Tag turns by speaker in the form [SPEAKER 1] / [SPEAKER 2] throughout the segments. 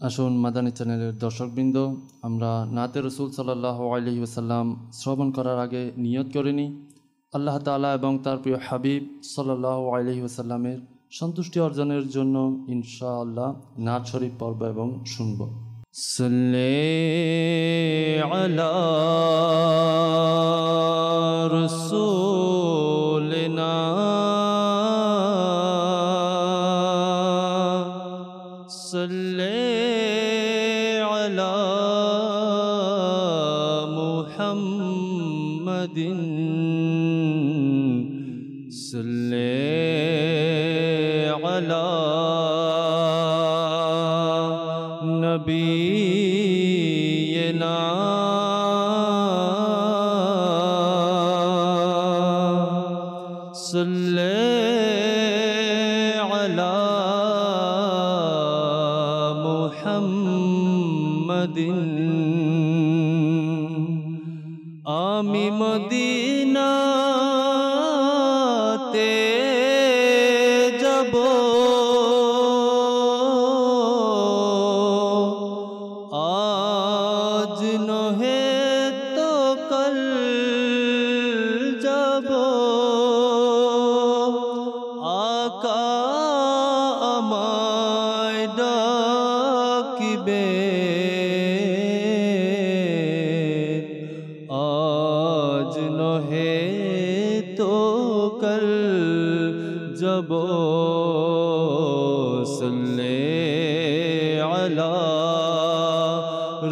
[SPEAKER 1] আসুন মাদানী চ্যানেলের দর্শকবৃন্দ, আমরা নাতে রসুল সাল্লাল্লাহু আলাইহি ওয়াসাল্লাম শ্রবণ করার আগে নিয়ত করে নিই আল্লাহ তাআলা এবং তার প্রিয় হাবিব সাল্লাল্লাহু আলাইহি ওয়াসাল্লামের সন্তুষ্টি অর্জনের জন্য ইনশাআল্লাহ নাত শরীফ পড়ব এবং শুনব। সাল্লি আলা রাসূলিনা সাল্লি আলা মুহাম্মাদিন সাল্লি আলা নবিয়িনা সাল্লি আলা মুহাম্মাদিন। আমি মদিনাতে যাব, আজ নহে তো কাল যাব। আকা আমায় ডাকিবে, আজ নহে তো কাল যাব। সাল্লি আলা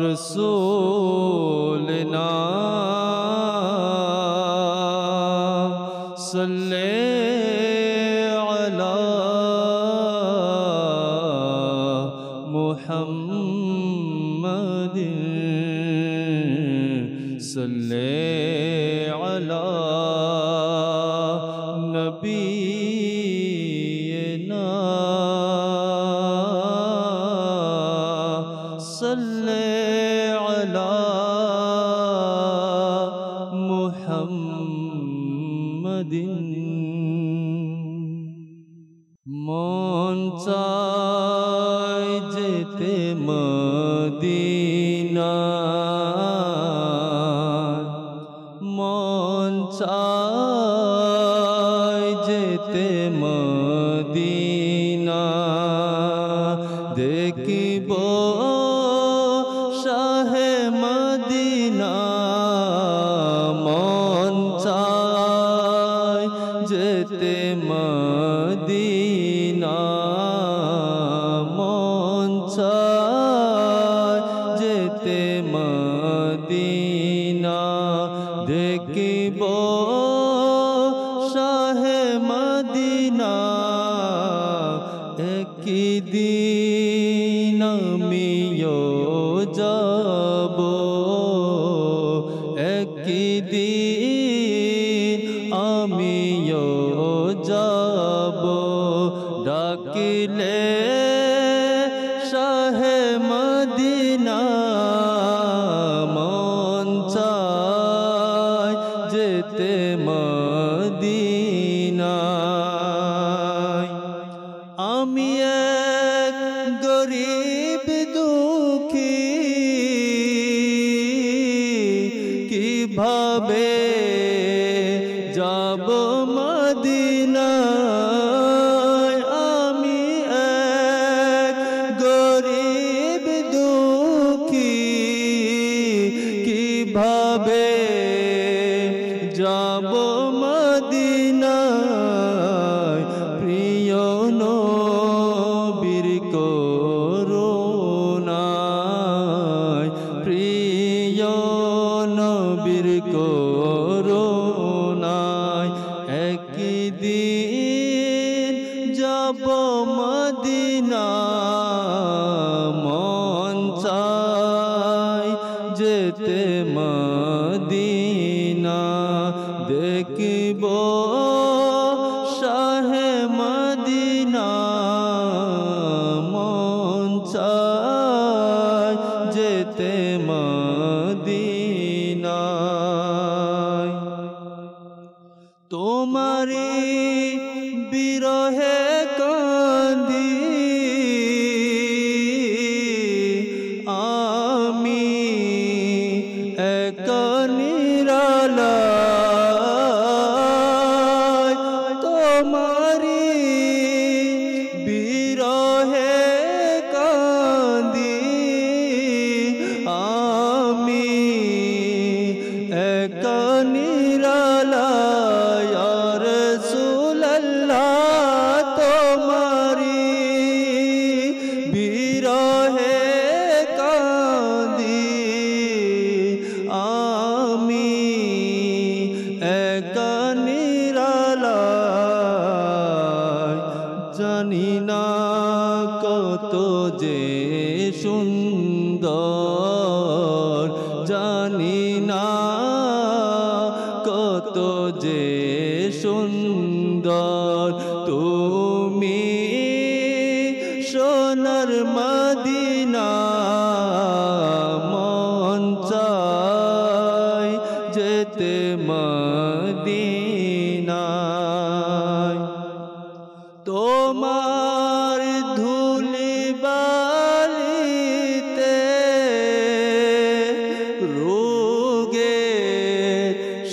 [SPEAKER 1] রাসূলিনা সাল্লি আলা মুহাম্মাদিন সাল্লি আলা নবিয়িনা সাল্লি আলা মুহাম্মাদিন। মন চায় যেতে মদিনা, মন চায় যেতে মদিনা। দেখিব শাহে মদিনা, মন চায় যেতে মদিনা, মন চায় যেতে মদিনা। দেখিব শাহে মদিনা, একদিন আমিও যাব, একদিন আমিও যাব। ডাকিলে শাহে মদিনা, মন চায় যেতে মদিনা। আমি এক গরিব দুঃখী, কিভাবে যাব মদিনায়? আমি এক গরিব দুঃখী, কিভাবে যাব মদিনায়? প্রিয় নবীর করুণায়, প্রিয় নবীর করুণায় একদিন যাব মদিনা। মন চায় যেতে মদিনা, দেখিব শাহে মদিনা, মন চায় যেতে মদিনা। তোমারি বীর
[SPEAKER 2] 比 বিরহে কাঁদি বিরহে কাঁদি আমি একা নিরালায়, জানি না কত যে সুন্দর, জানি না কত যে সুন্দর তুমি সোনার মদিনা, মন চায় যেতে মদিনায়। তোমার ধুলি বালিতে রোগে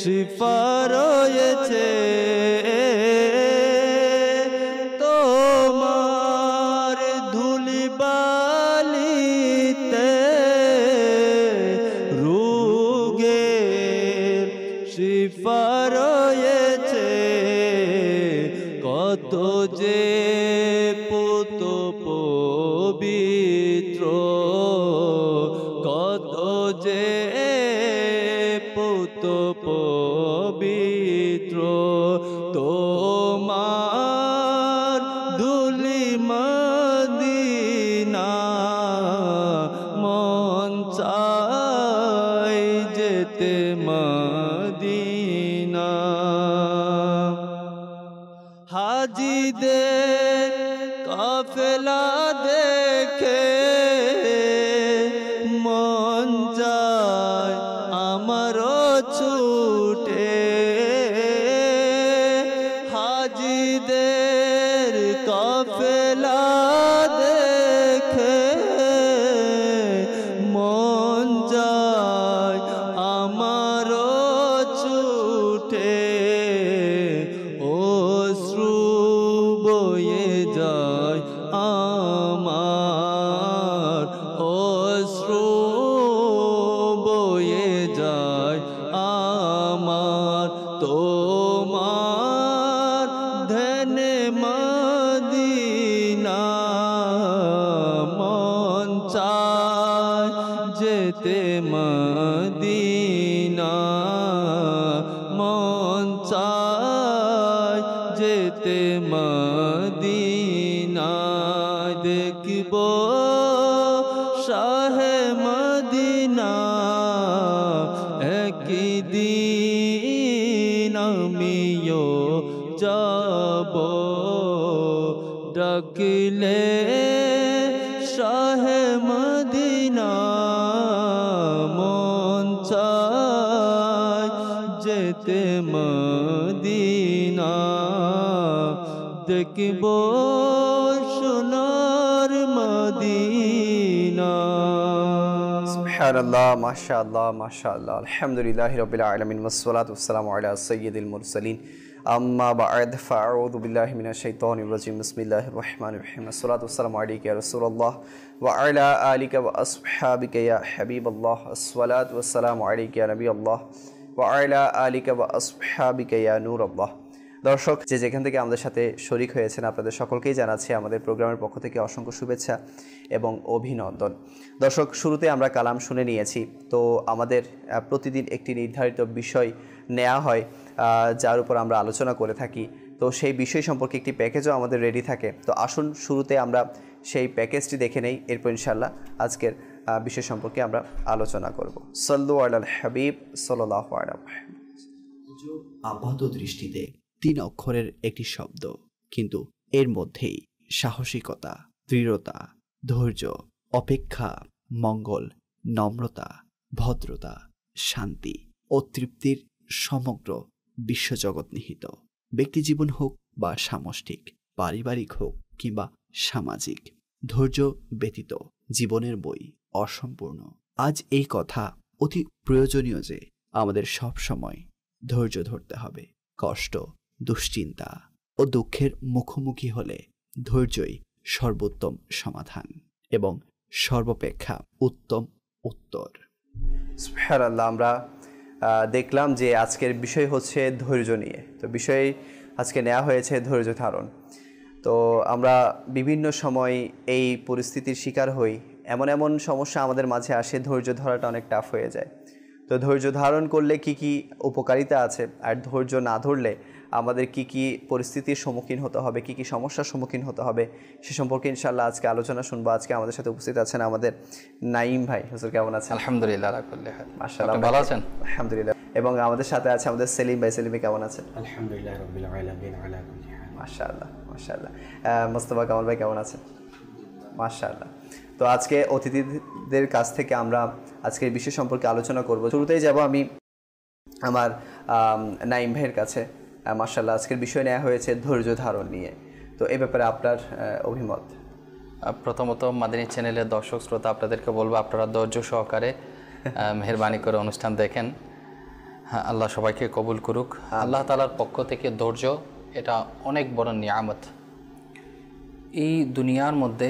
[SPEAKER 2] শিফা রয়েছে, তোমার ধুলি বালিতে রোগে শিফা রয়েছে, কত যে পুত পবিত্র, কত যে পুত পবিত্র তোমার ধুলি মদিনা, মন চায় যেতে মদিনা। হাজিদের কাফেলা দেখে মন যায় আমারও ছুটে, হাজিদের কাফেলা দেখে মন যায় আমারও ছুটে, অশ্রু বয়ে যায় আমার, অশ্রু বয়ে যায় আমার, তোমার ধ্যানে মদিনা, মন চায় যেতে মদিনা, মন চায় যেতে মদিনা। দেখব শাহে মদিনা একদিন, আমিও যাব ডাকলে শাহে মদিনা, মন চায় যেতে মদিনা। দেখব সোনার মদিনা।
[SPEAKER 3] সুবহানাল্লাহ, মাশাআল্লাহ, মাশাআল্লাহ, আলহামদুলিল্লাহি রাব্বিল আলামিন, ওয়াসসালাতু ওয়াসসালামু আলা সাইয়্যিদিল মুরসালিন, আম্মা বা'দ, ফাআউযু বিল্লাহি মিনাশ শাইতানির রাজিম, বিসমিল্লাহির রহমানির রহিম। আসসালাতু ওয়াসসালামু আলাইকা ইয়া রাসূলুল্লাহ ওয়া আলা আলিকা ওয়া আসহাবিকা ইয়া হাবিবাল্লাহ, আসসালাতু ওয়াসসালামু আলাইকা ইয়া নবিয়াল্লাহ ওয়া আলা আলিকা ওয়া আসহাবিকা ইয়া নূরাল্লাহ। দর্শক, যে যেখান থেকে আমাদের সাথে শরীক হয়েছেন আপনাদের সকলকেই জানাচ্ছি আমাদের প্রোগ্রামের পক্ষ থেকে অসংখ্য শুভেচ্ছা এবং অভিনন্দন। দর্শক, শুরুতে আমরা কালাম শুনে নিয়েছি। তো আমাদের প্রতিদিন একটি নির্ধারিত বিষয় নেওয়া হয় যার উপর আমরা আলোচনা করে থাকি। তো সেই বিষয় সম্পর্কে একটি প্যাকেজও আমাদের রেডি থাকে। তো আসুন শুরুতে আমরা সেই প্যাকেজটি দেখে নেই, এরপর ইনশাআল্লাহ আজকের বিষয় সম্পর্কে আমরা আলোচনা করব। সাল্লু আলাল হাবিব সাল্লাল্লাহু আলাইহি ওয়া সাল্লাম।
[SPEAKER 4] আপাত দৃষ্টিতে 3 অক্ষরের একটি শব্দ, কিন্তু এর মধ্যেই সাহসিকতা, দৃঢ়তা, ধৈর্য, অপেক্ষা, মঙ্গল, নম্রতা, ভদ্রতা, শান্তি ও তৃপ্তির সমগ্র বিশ্বজগৎ নিহিত। ব্যক্তিজীবন হোক বা সামষ্টিক, পারিবারিক হোক কিংবা সামাজিক, ধৈর্য ব্যতীত জীবনের বই অসম্পূর্ণ। আজ এই কথা অতি প্রয়োজনীয় যে আমাদের সব সময় ধৈর্য ধরতে হবে। কষ্ট, দুশ্চিন্তা ও দুঃখের মুখোমুখি হলে ধৈর্যই সর্বোত্তম সমাধান এবং সর্বাপেক্ষা উত্তম উত্তর।
[SPEAKER 3] সুবহানাল্লাহ, আমরা দেখলাম যে আজকের বিষয় হচ্ছে ধৈর্য নিয়ে। তো বিষয় আজকে নেওয়া হয়েছে ধৈর্য ধারণ। তো আমরা বিভিন্ন সময় এই পরিস্থিতির শিকার হই, এমন এমন সমস্যা আমাদের মাঝে আসে, ধৈর্য ধরাটা অনেক টাফ হয়ে যায়। তো ধৈর্য ধারণ করলে কি কি উপকারিতা আছে, আর ধৈর্য না ধরলে আমাদের কি কি পরিস্থিতির সম্মুখীন হতে হবে, কি কি সমস্যার সম্মুখীন হতে হবে, সে সম্পর্কে ইনশাআল্লাহ আজকে আলোচনা শুনবো। আজকে আমাদের সাথে উপস্থিত আছেন আমাদের নাঈম ভাই। হুজুর কেমন আছেন?
[SPEAKER 5] আলহামদুলিল্লাহ,
[SPEAKER 3] মাশাআল্লাহ,
[SPEAKER 5] ভালো আছেন?
[SPEAKER 3] আলহামদুলিল্লাহ। এবং আমাদের সাথে আছে আমাদের সেলিম ভাই। সেলিম ভাই কেমন আছেন?
[SPEAKER 6] আলহামদুলিল্লাহ রাব্বিল আলামিন আলা কুল্লি হাল।
[SPEAKER 3] মাশাআল্লাহ, মাশাআল্লাহ। মোস্তফা কামাল ভাই কেমন আছেন? মাশাআল্লাহ। তো আজকে অতিথিদের কাছ থেকে আমরা আজকের বিষয় সম্পর্কে আলোচনা করব। শুরুতেই যাব আমি আমার নাঈম ভাইয়ের কাছে। মাশাআল্লাহ, আজকের বিষয় নেওয়া হয়েছে ধৈর্য ধারণ নিয়ে। তো এই ব্যাপারে আপনার অভিমত?
[SPEAKER 5] প্রথমত মাদানী চ্যানেলের দর্শক শ্রোতা আপনাদেরকে বলবো, আপনারা ধৈর্য সহকারে মেহেরবানি করে অনুষ্ঠান দেখেন। হ্যাঁ, আল্লাহ সবাইকে কবুল করুক। আল্লাহ তাআলার পক্ষ থেকে ধৈর্য এটা অনেক বড় নিয়ামত। এই দুনিয়ার মধ্যে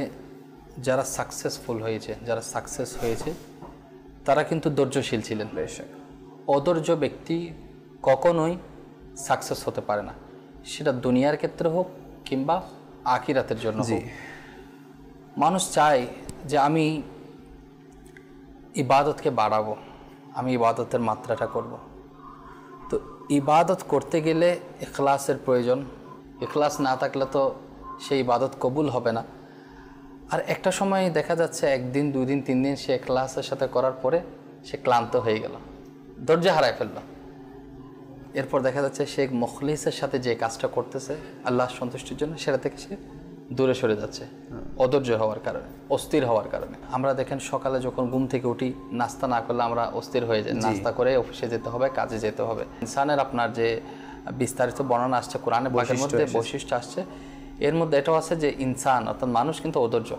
[SPEAKER 5] যারা সাকসেসফুল হয়েছে, যারা সাকসেস হয়েছে, তারা কিন্তু ধৈর্যশীল ছিলেন। অধৈর্য ব্যক্তি কখনোই সাকসেস হতে পারে না, সেটা দুনিয়ার ক্ষেত্রে হোক কিংবা আখিরাতের জন্য হোক। মানুষ চায় যে আমি ইবাদতকে বাড়াবো, আমি ইবাদতের মাত্রাটা করব। তো ইবাদত করতে গেলে ইখলাসের প্রয়োজন। ইখলাস না থাকলে তো সেই ইবাদত কবুল হবে না। আর একটা সময় দেখা যাচ্ছে 1 দিন 2 দিন 3 দিন সে ইখলাসের সাথে করার পরে সে ক্লান্ত হয়ে গেল, ধৈর্য হারায় ফেললো। এরপর দেখা যাচ্ছে সে মুখলিসের সাথে যে কাজটা করতেছে আল্লাহর সন্তুষ্টির জন্য, সেটা থেকে সে দূরে সরে যাচ্ছে অধৈর্য হওয়ার কারণে, অস্থির হওয়ার কারণে। আমরা দেখেন সকালে যখন ঘুম থেকে উঠি, নাস্তা না করলে আমরা অস্থির হয়ে যাই। নাস্তা করে অফিসে যেতে হবে, কাজে যেতে হবে। ইনসানের আপনার যে বিস্তারিত বর্ণনা আসছে কোরআনে পাকের মধ্যে, বৈশিষ্ট্য আসছে, এর মধ্যে এটাও আছে যে ইনসান অর্থাৎ মানুষ কিন্তু অধৈর্য,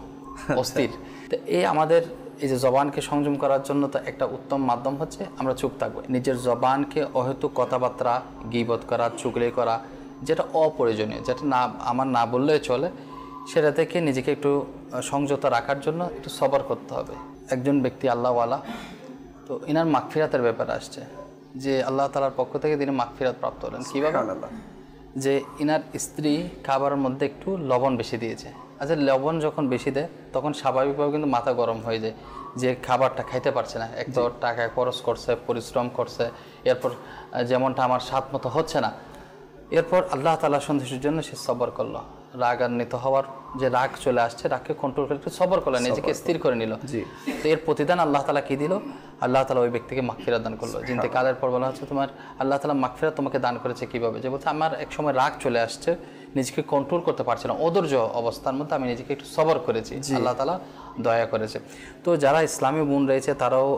[SPEAKER 5] অস্থির। তো এই আমাদের এই যে জবানকে সংযম করার জন্য তো একটা উত্তম মাধ্যম হচ্ছে আমরা চুপ থাকবো। নিজের জবানকে অহেতুক কথাবার্তা, গীবত করা, চুগলি করা, যেটা অপ্রয়োজনীয়, যেটা না আমার না বললেই চলে, সেটা থেকে নিজেকে একটু সংযত রাখার জন্য একটু সবর করতে হবে। একজন ব্যক্তি আল্লাহওয়ালা, তো ইনার মাগফিরাতের ব্যাপারে আসছে যে আল্লাহ তাআলার পক্ষ থেকে তিনি মাগফিরাত প্রাপ্ত হলেন। কীভাবে? যে ইনার স্ত্রী খাবারের মধ্যে একটু লবণ বেশি দিয়েছে। আচ্ছা, লবণ যখন বেশি দেয় তখন স্বাভাবিকভাবে কিন্তু মাথা গরম হয়ে যায়, যে খাবারটা খাইতে পারছে না। এক তো টাকায় খরচ করছে, পরিশ্রম করছে, এরপর যেমনটা আমার স্বাদ মতো হচ্ছে না। এরপর আল্লাহ তাআলার সন্তুষ্টির জন্য সে সবর করলো। রাগান্বিত হওয়ার যে রাগ চলে আসছে, রাগকে কন্ট্রোল করে একটু সবর করলো, নিজেকে স্থির করে নিল। তো এর প্রতিদান আল্লাহ তাআলা কি দিল? আল্লাহ তাআলা ওই ব্যক্তিকে মাগফিরাত দান করলো। ইন্তেকালের পর বলা হচ্ছে তোমার আল্লাহ তাআলা মাগফিরাত তোমাকে দান করেছে কিভাবে? যে বলছে আমার এক সময় রাগ চলে আসছে, নিজেকে কন্ট্রোল করতে পারছে না, অধৈর্য অবস্থার মধ্যে আমি নিজেকে একটু সবর করেছি, আল্লাহ তাআলা দয়া করেছে। তো যারা ইসলামী বোন রয়েছে তারাও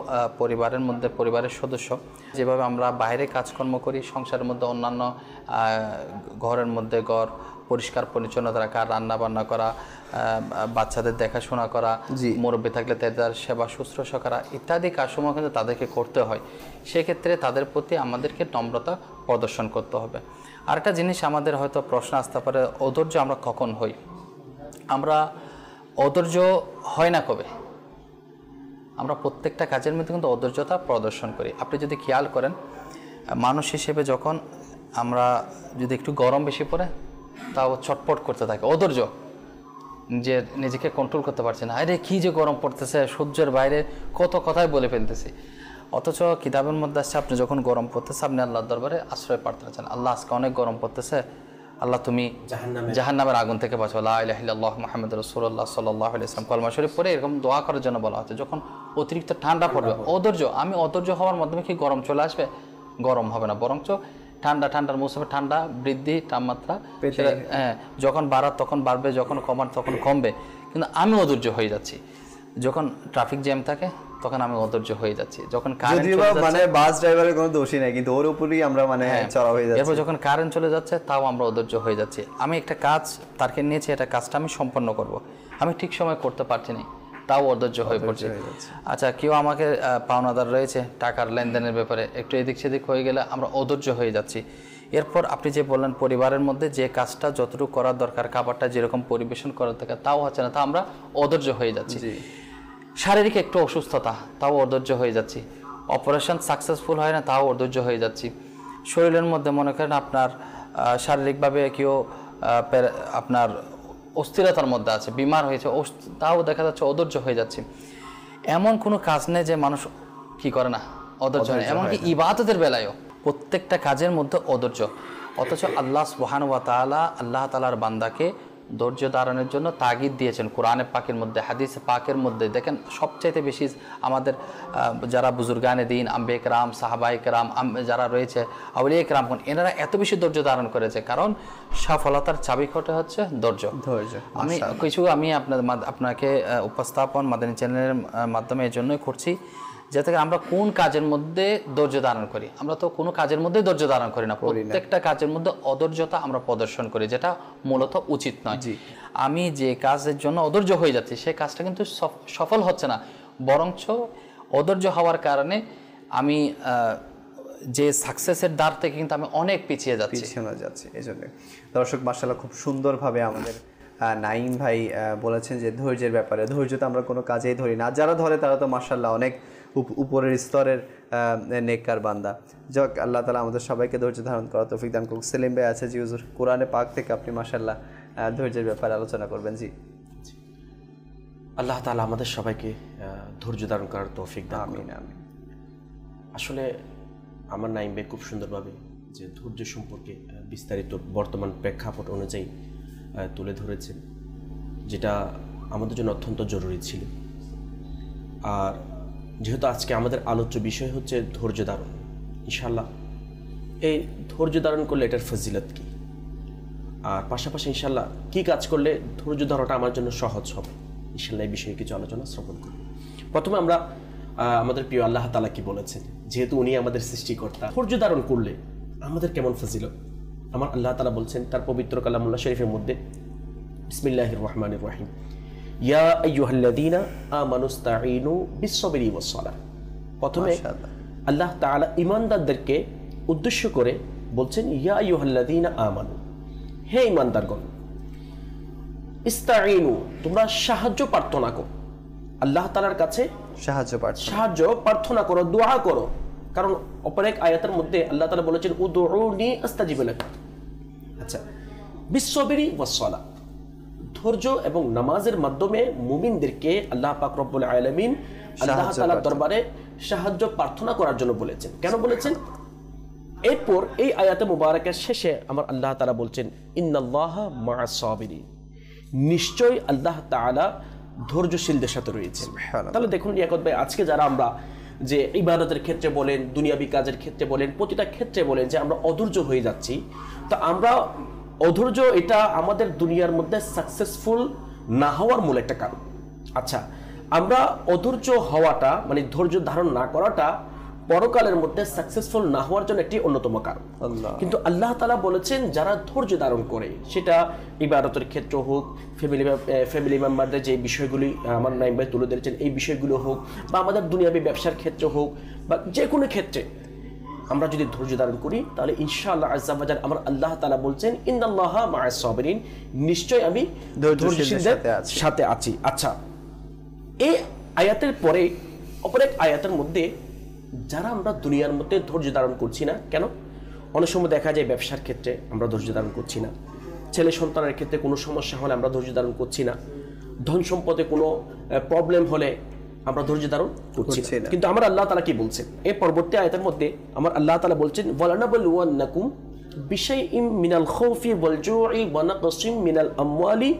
[SPEAKER 5] পরিবারের মধ্যে, পরিবারের সদস্য, যেভাবে আমরা বাইরে কাজকর্ম করি, সংসারের মধ্যে অন্যান্য ঘরের মধ্যে ঘর পরিষ্কার পরিচ্ছন্নতা রাখা, রান্না বান্না করা, বাচ্চাদের দেখাশোনা করা, মুরব্বী থাকলে তাদের সেবা শুশ্রূষা করা ইত্যাদি কাজসমূহ কিন্তু তাদেরকে করতে হয়। সেক্ষেত্রে তাদের প্রতি আমাদেরকে নম্রতা প্রদর্শন করতে হবে। আরেকটা জিনিস আমাদের হয়তো প্রশ্ন আসতে পারে, অধৈর্য আমরা কখন হই? আমরা অধৈর্য হয় না কবে? আমরা প্রত্যেকটা কাজের মধ্যে কিন্তু অধৈর্যতা প্রদর্শন করি। আপনি যদি খেয়াল করেন, মানুষ হিসেবে যখন আমরা যদি একটু গরম বেশি পড়ে তাও ছটপট করতে থাকে, অধৈর্য, নিজেকে কন্ট্রোল করতে পারছে না। আরে কী যে গরম পড়তেছে, সহ্যের বাইরে কত কথাই বলে ফেলতেছি। অথচ কিতাবের মধ্যে আসছে আপনি যখন গরম পড়তেছে আপনি আল্লাহর দরবারে আশ্রয় প্রার্থনা চান, আল্লাহ আজকে অনেক গরম পড়তেছে, আল্লাহ তুমি জাহান্নামের আগুন থেকে বাঁচাও, লা ইলাহা ইল্লাল্লাহ মুহাম্মাদুর রাসূলুল্লাহ সাল্লাল্লাহু আলাইহি ওয়াসাল্লাম কলমা শরীফ পড়ে এরকম দোয়া করার জন্য বলা হচ্ছে। যখন অতিরিক্ত ঠান্ডা পড়বে, অধৈর্য, আমি অধৈর্য হওয়ার মাধ্যমে কি গরম চলে আসবে? গরম হবে না, বরঞ্চ ঠান্ডার মৌসুমে ঠান্ডা বৃদ্ধি, তাপমাত্রা যখন বাড়ার তখন বাড়বে, যখন কমার তখন কমবে, কিন্তু আমি অধৈর্য হয়ে যাচ্ছি। যখন ট্রাফিক জ্যাম থাকে তখন আমি অধৈর্য হয়ে যাচ্ছি। যখন
[SPEAKER 3] মানে বাস ড্রাইভারের কোনো দোষই নাই, কিন্তু ওর উপরই আমরা মানে চড়া হয়ে যাচ্ছি।
[SPEAKER 5] এরপর যখন কারেন্ট চলে যাচ্ছে তাও আমরা অধৈর্য হয়ে যাচ্ছি। আমি একটা কাজ তারকে নিয়েছি, এটা কাজটা আমি সম্পন্ন করব, আমি ঠিক সময় করতে পারছি না, তাও অধৈর্য হয়ে পড়ছে। আচ্ছা, কেউ আমাকে পাওনাদার রয়েছে টাকার লেনদেনের ব্যাপারে, একটু এদিক সেদিক হয়ে গেলে আমরা অধৈর্য হয়ে যাচ্ছি। এরপর আপনি যে বললেন পরিবারের মধ্যে যে কাজটা যতটুকু করার দরকার, খাবারটা যেরকম পরিবেশন করার দরকার তাও হচ্ছে না, তা আমরা অধৈর্য হয়ে যাচ্ছি। শারীরিক একটু অসুস্থতা, তাও অধৈর্য হয়ে যাচ্ছি। অপারেশন সাকসেসফুল হয় না, তাও অধৈর্য হয়ে যাচ্ছি। শরীরের মধ্যে মনে করেন আপনার শারীরিকভাবে কেউ আপনার অস্থিরতার মধ্যে আছে, বিমার হয়েছে, তাও দেখা যাচ্ছে অধৈর্য হয়ে যাচ্ছে। এমন কোনো কাজ নেই যে মানুষ কি করে না, অধৈর্য হয়। এমনকি ইবাদতের বেলায়ও প্রত্যেকটা কাজের মধ্যে অধৈর্য। অথচ আল্লাহ সুবহানাহু ওয়া তাআলা আল্লাহ তাআলার বান্দাকে ধৈর্য ধারণের জন্য তাগিদ দিয়েছেন কোরআনে পাকের মধ্যে, হাদিসে পাকের মধ্যে। দেখেন সবচাইতে বেশি আমাদের যারা বুজুর্গানে দিন, আম্বে কেরাম, সাহাবায়ে কেরাম, যারা রয়েছে আউলিয়া কেরাম, এনারা এত বেশি ধৈর্য ধারণ করেছে, কারণ সফলতার চাবিকাঠি হচ্ছে ধৈর্য। আমি আপনাকে উপস্থাপন মাদানী চ্যানেলের মাধ্যমে এই জন্যই করছি, যাতে আমরা কোন কাজের মধ্যে ধৈর্য ধারণ করি। আমরা তো কোনো কাজের মধ্যে ধৈর্য ধারণ করি না, প্রত্যেকটা কাজের মধ্যে অধৈর্যতা আমরা প্রদর্শন করি, যেটা মূলত উচিত নয়। আমি যে কাজের জন্য অধৈর্য হয়ে যাচ্ছি সেই কাজটা কিন্তু সফল হচ্ছে না, বরঞ্চ অধৈর্য হওয়ার কারণে আমি যে সাকসেসের দ্বার থেকে কিন্তু আমি অনেক পিছিয়ে যাচ্ছি।
[SPEAKER 3] এই জন্য দর্শক মাশাআল্লাহ খুব সুন্দরভাবে আমাদের নাঈম ভাই বলেছেন যে ধৈর্যের ব্যাপারে। ধৈর্য তো আমরা কোনো কাজেই ধরি না, যারা ধরে তারা তো মাশাআল্লাহ অনেক উপরের স্তরের নেককার বান্দা। যাক, আল্লাহ তাআলা আমাদের সবাইকে ধৈর্য ধারণ করার তৌফিক দান করুক। সেলিম ভাই আছে জি হুজুর, কোরআনে পাক থেকে আপনি মাশাআল্লাহ ধৈর্যের ব্যাপারে আলোচনা করবেন। জি,
[SPEAKER 6] আল্লাহ তাআলা আমাদের সবাইকে ধৈর্য ধারণ করার তৌফিক দান করুন।
[SPEAKER 3] আমিন।
[SPEAKER 6] আসলে আমার নাঈম ভাই খুব সুন্দরভাবে যে ধৈর্য সম্পর্কে বিস্তারিত বর্তমান প্রেক্ষাপট অনুযায়ী তুলে ধরেছেন, যেটা আমাদের জন্য অত্যন্ত জরুরি ছিল। আর যেহেতু আজকে আমাদের আলোচ্য বিষয় হচ্ছে ধৈর্য ধারণ, ইনশাআল্লাহ এই ধৈর্য ধারণ করলে এটার ফজিলত কী, আর পাশাপাশি ইনশাআল্লাহ কী কাজ করলে ধৈর্য ধরাটা আমার জন্য সহজ হবে, ইনশাআল্লাহ এই বিষয়ে কিছু আলোচনা শ্রবণ করি। প্রথমে আমরা আমাদের প্রিয় আল্লাহ তাআলা কি বলেছেন, যেহেতু উনি আমাদের সৃষ্টিকর্তা, ধৈর্য ধারণ করলে আমাদের কেমন ফজিলত। আমার আল্লাহ তাআলা বলছেন তার পবিত্র কালামুল্লাহ শরীফের মধ্যে, বিসমিল্লাহির রহমানির রহিম, ইয়া আইয়ুহাল্লাযীনা আমানুস্তাঈনু বিস-সাবরি ওয়াস-সালাহ। প্রথমে আল্লাহ তাআলা ঈমানদারদেরকে উদ্দেশ্য করে বলছেন, ইয়া আইয়ুহাল্লাযীনা আমানু, হে ঈমানদারগণ, ইস্তাঈনু, তোমরা সাহায্য প্রার্থনা করো, আল্লাহ তাআলার কাছে সাহায্য প্রার্থনা করো, দোয়া করো। কারণ অপর এক আয়াতের মধ্যে আল্লাহ তাআলা বলেছেন, উদউনি আস্তাজিব লাকুম। আচ্ছা, বিস-সাবরি ওয়াস-সালাহ, ধৈর্য এবং নামাজের মাধ্যমে মুমিনদেরকে আল্লাহ পাক রব্বুল আলামিন আল্লাহ তাআলার দরবারে সাহায্য প্রার্থনা করার জন্য বলেছেন। কেন বলেছেন? এরপর এই আয়াতে মুবারাকের শেষে আমার আল্লাহ তাআলা বলছেন, ইন্নাল্লাহা মা'আস-সাবিরিন, নিশ্চয়ই আল্লাহ তাআলা ধৈর্যশীলদের সাথে রয়েছেন। তাহলে দেখুন লিয়াকত ভাই, আজকে যারা আমরা যে ইবাদতের ক্ষেত্রে বলেন, দুনিয়াবি কাজের ক্ষেত্রে বলেন, প্রতিটা ক্ষেত্রে বলেন যে আমরা অধৈর্য হয়ে যাচ্ছি, তো আমরা অধৈর্য, এটা আমাদের দুনিয়ার মধ্যে সাকসেসফুল না হওয়ার মূল একটা কারণ। আচ্ছা, আমরা অধৈর্য হওয়াটা মানে ধৈর্য ধারণ না করাটা পরকালের মধ্যে সাকসেসফুল না হওয়ার জন্য একটি অন্যতম কারণ। কিন্তু আল্লাহ তাআলা বলেছেন যারা ধৈর্য ধারণ করে, সেটা ইবাদতের ক্ষেত্র হোক, ফ্যামিলি মেম্বারদের যে বিষয়গুলি আমার নাঈম ভাই তুলে ধরেছেন এই বিষয়গুলো হোক, বা আমাদের দুনিয়াবি ব্যবসার ক্ষেত্র হোক, বা যে কোনো ক্ষেত্রে আমরা যদি ধৈর্য ধারণ করি, তাহলে ইনশাআল্লাহ আযজা ওয়া জাল আমার আল্লাহ তাআলা বলছেন, ইন্নাল্লাহা মা'আস-সাবিরিন, নিশ্চয় আমি ধৈর্যশীলদের সাথে আছি। আচ্ছা, এই আয়াতের পরে অপর এক আয়াতের মধ্যে যারা আমরা দুনিয়ার মধ্যে ধৈর্য ধারণ করছি না, কেন? অনেক সময় দেখা যায় ব্যবসার ক্ষেত্রে আমরা ধৈর্য ধারণ করছি না, ছেলে সন্তানের ক্ষেত্রে কোনো সমস্যা হলে আমরা ধৈর্য ধারণ করছি না, ধন সম্পদে কোনো প্রবলেম হলে আমরা ধৈর্য ধারণ করছি না। কিন্তু আমার আল্লাহ তাআলা কি বলছেন এই পরবর্তী আয়াতের মধ্যে? আমার আল্লাহ তাআলা বলছেন, ওয়ালানাবলুওয়ান্নাকুম বিশাইইম মিনাল খাউফি ওয়াল জুই ওয়া নাকসিম মিনাল আমওয়ালি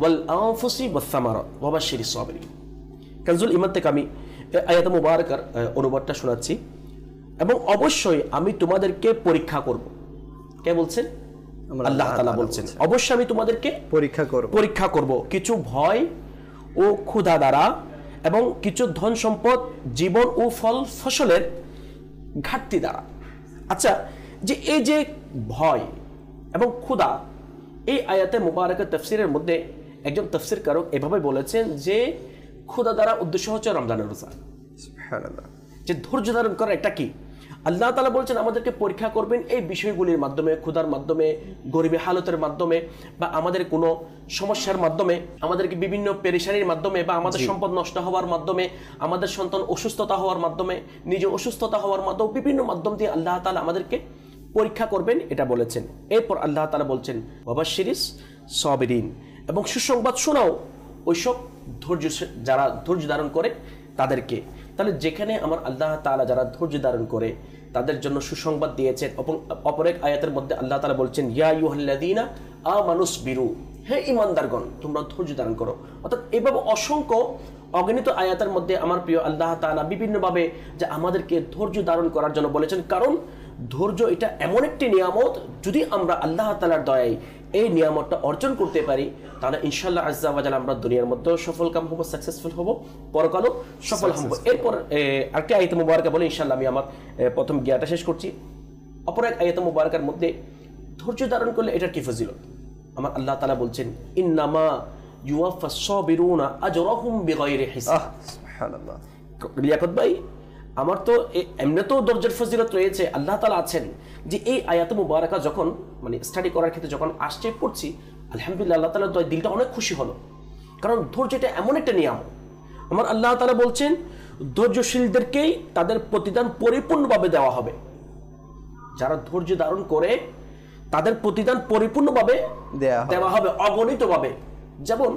[SPEAKER 6] ওয়াল আনফুসি ওয়াস সামারাত ওয়া বাশশিরিস সাবিরিন। কানজুল ঈমান থেকে আমি আয়াত মুবারাকার অনুবাদটা শোনাচ্ছি। এবং অবশ্যই আমি তোমাদেরকে পরীক্ষা করব। কে বলছেন? আল্লাহ তাআলা বলছেন, অবশ্যই আমি তোমাদেরকে পরীক্ষা করব কিছু ভয় ও ক্ষুধা দ্বারা এবং কিছু ধন সম্পদ, জীবন ও ফল ফসলের ঘাটতি দ্বারা। আচ্ছা, যে এই যে ভয় এবং ক্ষুধা, এই আয়াতে মুবারাকার তাফসীরের মধ্যে একজন তাফসীরকারক এভাবে বলেছেন যে ক্ষুধা দ্বারা উদ্দেশ্য হচ্ছে রমজানের রোজা। সুবহানাল্লাহ, যে ধৈর্য ধারণ করা এটা কি? আল্লাহ তাআলা বলছেন আমাদেরকে পরীক্ষা করবেন এই বিষয়গুলির মাধ্যমে, ক্ষুধার মাধ্যমে, গরিবী হালতের মাধ্যমে, বা আমাদের কোনো সমস্যার মাধ্যমে, আমাদেরকে বিভিন্ন পেরেশানির মাধ্যমে, বা আমাদের সম্পদ নষ্ট হওয়ার মাধ্যমে, আমাদের সন্তান অসুস্থতা হওয়ার মাধ্যমে, নিজে অসুস্থতা হওয়ার মাধ্যমে, বিভিন্ন মাধ্যম দিয়ে আল্লাহ তাআলা আমাদেরকে পরীক্ষা করবেন, এটা বলেছেন। এরপর আল্লাহ তাআলা বলছেন ওয়াবাশশিরিস সাবিরিন, এবং সুসংবাদ শোনাও ওইসব যারা ধৈর্য ধারণ করে তাদেরকে। তাহলে যেখানে আমার আল্লাহ তাআলা যারা ধৈর্য ধারণ করে তাদের জন্য সুসংবাদ দিয়েছেন, এবং অপর এক আয়াতের মধ্যে আল্লাহ তাআলা বলছেন ইয়া আইয়ুহাল্লাযীনা আমানুসবিরু, হে ঈমানদারগণ তোমরা ধৈর্য ধারণ করো। অর্থাৎ এভাবে অসংখ্য অগণিত আয়াতের মধ্যে আমার প্রিয় আল্লাহ তাআলা বিভিন্নভাবে যে আমাদেরকে ধৈর্য ধারণ করার জন্য বলেছেন, কারণ ধৈর্য এটা এমন একটি নিয়ামত, যদি আমরা আল্লাহ তাআলার দয়ায় এই নিয়ামতটা অর্জন করতে পারি তাহলে ইনশাআল্লাহ আজ্জা ওয়া জাল্লা আমরা দুনিয়ার মধ্যেও সফলকাম হব, সাকসেসফুল হব, পরকালও সফল হব। এরপর আরেকটি আয়াত মুবারাকা বলে ইনশাআল্লাহ আমি আমার প্রথম জ্ঞানটা শেষ করছি। অপর এক আয়াত মুবারাকার মধ্যে ধৈর্য ধারণ করলে এটার কি ফজিলত আমার আল্লাহ তাআলা বলছেন ইন্নামা ইউওয়াফাস সাবিরুনা আজরাহুম বিগাইরি হিসাব।
[SPEAKER 3] সুবহানাল্লাহ।
[SPEAKER 6] লিয়াকত ভাই, আমার তো এমনিতেও ধৈর্যের ফজিলত রয়েছে, আল্লাহ তাআলা আছেন যে এই আয়াত মুবারাকা যখন মানে স্টাডি করার ক্ষেত্রে যখন আসছে পড়ছি, আলহামদুলিল্লাহ আল্লাহ তাআলার দয়ায় দিলটা অনেক খুশি হলো, কারণ ধৈর্যটা এমন একটা নিয়ামত। আমার আল্লাহ তাআলা বলছেন ধৈর্যশীলদেরকেই তাদের প্রতিদান পরিপূর্ণভাবে দেওয়া হবে। যারা ধৈর্য ধারণ করে তাদের প্রতিদান পরিপূর্ণভাবে দেওয়া হবে, অগণিতভাবে। যেমন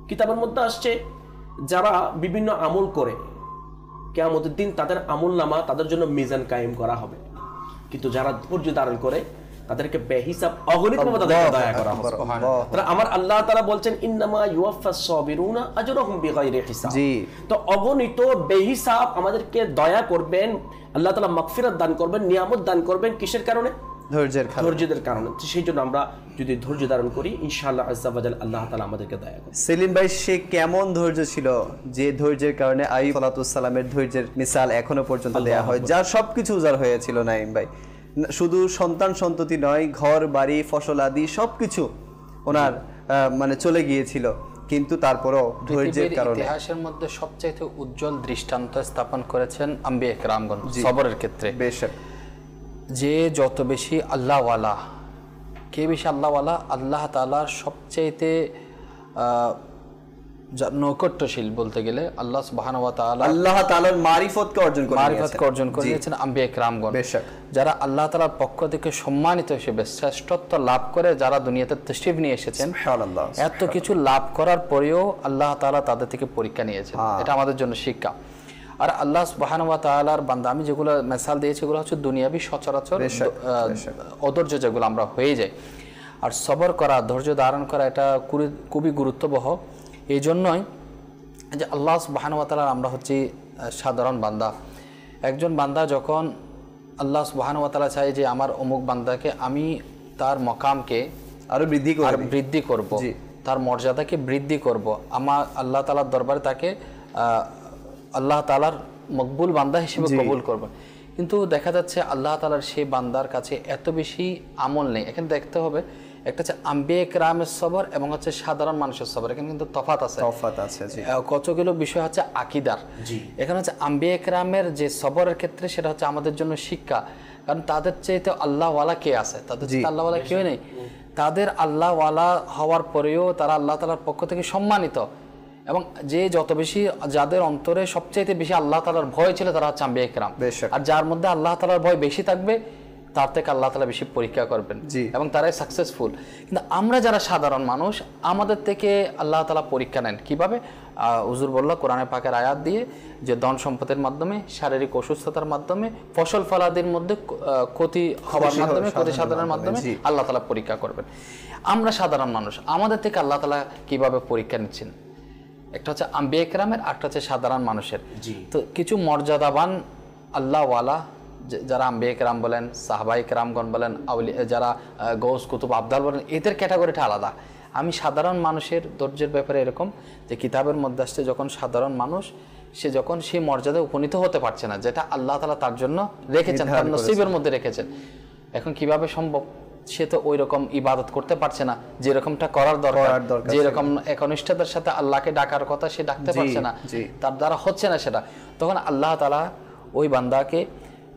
[SPEAKER 6] কিতাবের মধ্যে আসছে যারা বিভিন্ন আমল করে কিয়ামতের দিন তাদের আমলনামা তাদের জন্য মিজান কায়েম করা হবে, কিন্তু যারা ধৈর্য ধারণ করে তাদেরকে বেহিসাব অগণিতভাবে তাদেরকে দয়া করা হবে। তাহলে আমার আল্লাহ তাআলা বলছেন ইন্নামা ইউওয়াফাস সাবিরুনা আজরাহুম বিগাইরি হিসাব। তো অগণিত বেহিসাব আমাদেরকে দয়া করবেন, আল্লাহ তাআলা মাগফিরাত দান করবেন, নিয়ামত দান করবেন, কিসের কারণে? ধৈর্যের কারণে। সেই জন্য আমরা যদি ধৈর্য ধারণ করি ইনশাআল্লাহ আজ্জা ওয়া জাল আল্লাহ তাআলা আমাদেরকে দয়া করবেন।
[SPEAKER 3] সেলিম ভাই, সে কেমন ধৈর্য ছিল যে ধৈর্যের কারণে আইয়ুব আলাইহিস সালামের ধৈর্যের মিসাল এখনো পর্যন্ত দেয়া হয়, যার সবকিছু উজাড় হয়েছিল নাইম ভাই। শুধু সন্তান সন্ততি নয়, ঘর বাড়ি ফসল আদি সবকিছু ওনার মানে চলে গিয়েছিল, কিন্তু তারপরও ধৈর্যের কারণে
[SPEAKER 5] ইতিহাসের মধ্যে সবচেয়ে উজ্জ্বল দৃষ্টান্ত স্থাপন করেছেন আম্বিয়া কেরামগণ সবরের ক্ষেত্রে।
[SPEAKER 3] বেশক
[SPEAKER 5] যে যত বেশি আল্লাহওয়ালা, কে বেশি আল্লাহওয়ালা? আল্লাহ তাআলার সবচাইতে নৈকট্যশীল বলতে গেলে আল্লাহ সুবহানাহু ওয়া তাআলা
[SPEAKER 3] আল্লাহ তাআলার মারিফতকে অর্জন করে
[SPEAKER 5] নিয়েছেন আম্বিয়া কেরামগণ,
[SPEAKER 3] বেশক
[SPEAKER 5] যারা আল্লাহ তাআলার পক্ষ থেকে সম্মানিত হিসেবে শ্রেষ্ঠত্ব লাভ করে যারা দুনিয়াতে তাশরীফ নিয়ে এসেছেন।
[SPEAKER 3] সুবহানাল্লাহ।
[SPEAKER 5] এত কিছু লাভ করার পরেও আল্লাহ তাআলা তাদের থেকে পরীক্ষা নিয়েছেন, এটা আমাদের জন্য শিক্ষা। আর আল্লাহ সুবহানাহু ওয়া তাআলার বান্দা, আমি যেগুলো মিসাল দিয়েছি এগুলো হচ্ছে দুনিয়াবি সচরাচর অধৈর্য যেগুলো আমরা হয়ে যাই। আর সবর করা, ধৈর্য ধারণ করা এটা খুবই গুরুত্ববহ। এই জন্যই যে আল্লাহ সুবহানাহু ওয়া তাআলার আমরা হচ্ছি সাধারণ বান্দা। একজন বান্দা যখন আল্লাহ সুবহানাহু ওয়া তাআলা চায় যে আমার অমুক বান্দাকে আমি তার মকামকে
[SPEAKER 3] আরো বৃদ্ধি করব,
[SPEAKER 5] তার মর্যাদাকে বৃদ্ধি করব, আমার আল্লাহ তাআলার দরবারে তাকে আল্লাহ তাআলার মকবুল বান্দা হিসেবে কবুল করবে। কিন্তু দেখা যাচ্ছে আল্লাহ তাআলার সেই বান্দার কাছে এত বেশি আমল নেই। এখানে দেখতে হবে একটা হচ্ছে আম্বিয়া কেরামের সবর এবং হচ্ছে সাধারণ মানুষের সবর, এখানে কিন্তু তফাৎ আছে। কতগুলো বিষয় হচ্ছে আকীদার। এখানে হচ্ছে আম্বিয়া কেরামের যে সবরের ক্ষেত্রে সেটা হচ্ছে আমাদের জন্য শিক্ষা, কারণ তাদের চাইতে আল্লাহওয়ালা কে আছে? তাদের চাইতে আল্লাহওয়ালা কেউ নেই। তাদের আল্লাহওয়ালা হওয়ার পরেও তারা আল্লাহ তাআলার পক্ষ থেকে সম্মানিত, এবং যে যত বেশি যাদের অন্তরে সবচাইতে বেশি আল্লাহ তাআলার ভয় ছিল তারা হচ্ছে আম্বিয়া কেরাম। আর যার মধ্যে আল্লাহ তাআলার ভয় বেশি থাকবে তার থেকে আল্লাহ তাআলা বেশি পরীক্ষা করবেন এবং তারাই সাকসেসফুল। কিন্তু আমরা যারা সাধারণ মানুষ, আমাদের থেকে আল্লাহ তাআলা পরীক্ষা নেন কিভাবে? হুজুর বলল কোরআনে পাকের আয়াত দিয়ে যে ধন সম্পদের মাধ্যমে, শারীরিক অসুস্থতার মাধ্যমে, ফসল ফলাদির মধ্যে ক্ষতি হওয়ার মাধ্যমে, ক্ষতি সাধনের মাধ্যমে আল্লাহ তাআলা পরীক্ষা করবেন। আমরা সাধারণ মানুষ, আমাদের থেকে আল্লাহ তাআলা কিভাবে পরীক্ষা নিচ্ছেন? একটা হচ্ছে আম্বিয়া কেরামের, একটা হচ্ছে সাধারণ মানুষের। তো কিছু মর্যাদাবান আল্লাহওয়ালা যারা আম্বিয়া কেরাম বলেন, সাহাবায়ে কেরামগণ বলেন, যারা গৌস কুতুব আবদাল বলেন, এদের ক্যাটাগরিটা আলাদা। আমি সাধারণ মানুষের ধৈর্যের ব্যাপারে এরকম যে কিতাবের মধ্যে আসছে যখন সাধারণ মানুষ সে যখন সেই মর্যাদায় উপনীত হতে পারছে না যেটা আল্লাহ তাআলা তার জন্য রেখেছেন, তার নসিবের মধ্যে রেখেছেন, এখন কিভাবে সম্ভব? সে তো ওই রকম ইবাদত করতে পারছে না যেরকমটা করার দরকার, যেরকম একনিষ্ঠতার সাথে আল্লাহকে ডাকার কথা সে ডাকতে পারছে না, তার দ্বারা হচ্ছে না সেটা। তখন আল্লাহ তাআলা ওই বান্দাকে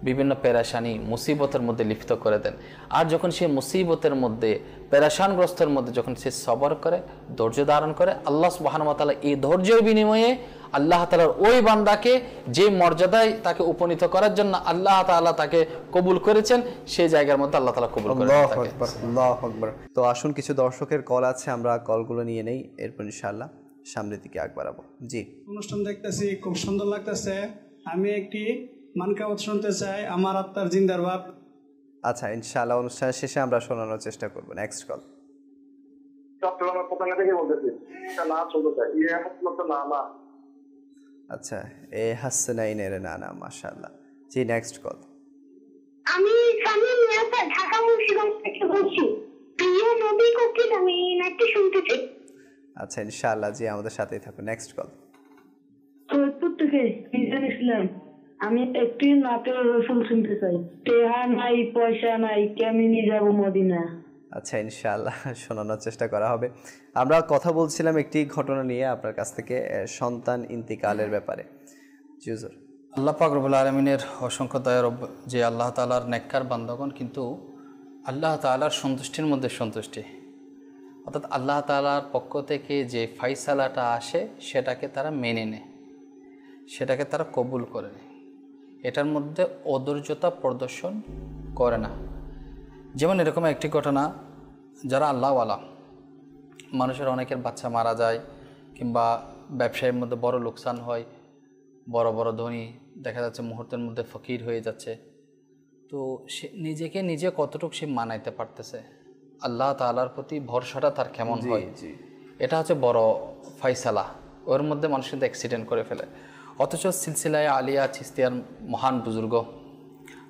[SPEAKER 5] বিভিন্ন পেরেশানি মুসিবতের মধ্যে লিপ্ত করে দেন। আর যখন সে মুসিবতের মধ্যে, পেরেশানগ্রস্তের মধ্যে যখন সে সবর করে, ধৈর্য ধারণ করে, আল্লাহ সুবহানাহু ওয়া তাআলা এই ধৈর্যের বিনিময়ে আল্লাহ তাআলার ওই বান্দাকে যে মর্যাদায় তাকে উপনীত করার জন্য আল্লাহ তাআলা তাকে কবুল করেছেন, সেই জায়গার মধ্যে আল্লাহ তাআলা কবুল করেন
[SPEAKER 3] আল্লাহু
[SPEAKER 5] তাকে।
[SPEAKER 3] আকবার, আল্লাহু আকবার। তো আসুন কিছু দর্শকের কল আছে, আমরা কলগুলো নিয়ে নেই, এরপর ইনশাআল্লাহ সামনের দিকে আগ বাড়াবো। জি,
[SPEAKER 7] অনুষ্ঠান দেখতেছি, খুব সুন্দর লাগতেছে। আমি একটি মানকাওয়াত শুনতে চাই, আমার আত্মার জিন্দাবাদ।
[SPEAKER 3] আচ্ছা, ইনশাআল্লাহ অনুষ্ঠানের শেষে আমরা শোনানোর চেষ্টা করব। Next call.
[SPEAKER 8] চট্টগ্রামের পতাকা থেকে বলতেছি, এটা না চলতে চাই, ইয়ে হাসনাত না না।
[SPEAKER 3] আচ্ছা, এ হাসনাইনের নানা, মাশাআল্লাহ। জি, নেক্সট কল।
[SPEAKER 9] আমি সামিম মিয়াসা, ঢাকা মুন্সিগঞ্জ থেকে বলছি। প্রিয় নবী কোকিল, আমি নাট্য শুনতে চাই।
[SPEAKER 3] আচ্ছা, ইনশাআল্লাহ, জি আমাদের সাথেই থাকুন। Next call.
[SPEAKER 9] সৈয়দপুর থেকে মিজান ইসলাম, আমি একটি নাটের রসুল শুনতে চাই। টেহা নাই, পয়সা নাই, কেমনি যাব মদিনা।
[SPEAKER 3] আচ্ছা, ইনশাআল্লাহ শোনানোর চেষ্টা করা হবে। আমরা কথা বলছিলাম একটি ঘটনা নিয়ে আপনার কাছ থেকে, সন্তান ইন্তিকালের ব্যাপারে। জি হুজুর।
[SPEAKER 5] আল্লাহ পাক রব্বুল আলামিনের অসংখ্য দয়ার যে আল্লাহ তাআলার নেককার বান্দাগণ কিন্তু আল্লাহ তাআলার সন্তুষ্টির মধ্যে সন্তুষ্টি, অর্থাৎ আল্লাহ তাআলার পক্ষ থেকে যে ফাইসালাটা আসে সেটাকে তারা মেনে নেয়, সেটাকে তারা কবুল করে নেয়, এটার মধ্যে অধৈর্যতা প্রদর্শন করে না। যেমন এরকম একটি ঘটনা, যারা আল্লাহওয়ালা মানুষের অনেকের বাচ্চা মারা যায়, কিংবা ব্যবসায়ের মধ্যে বড় লোকসান হয়, বড় বড় ধনী দেখা যাচ্ছে মুহূর্তের মধ্যে ফকির হয়ে যাচ্ছে, তো সে নিজেকে নিজে কতটুকু সে মানাইতে পারতেছে, আল্লাহ তাআলার প্রতি ভরসাটা তার কেমন হয়, এটা হচ্ছে বড় ফাইসালা। ওর মধ্যে মানুষ কিন্তু অ্যাক্সিডেন্ট করে ফেলে। অথচ সিলসিলায় আলিয়া চিস্তিয়ার মহান বুজুর্গ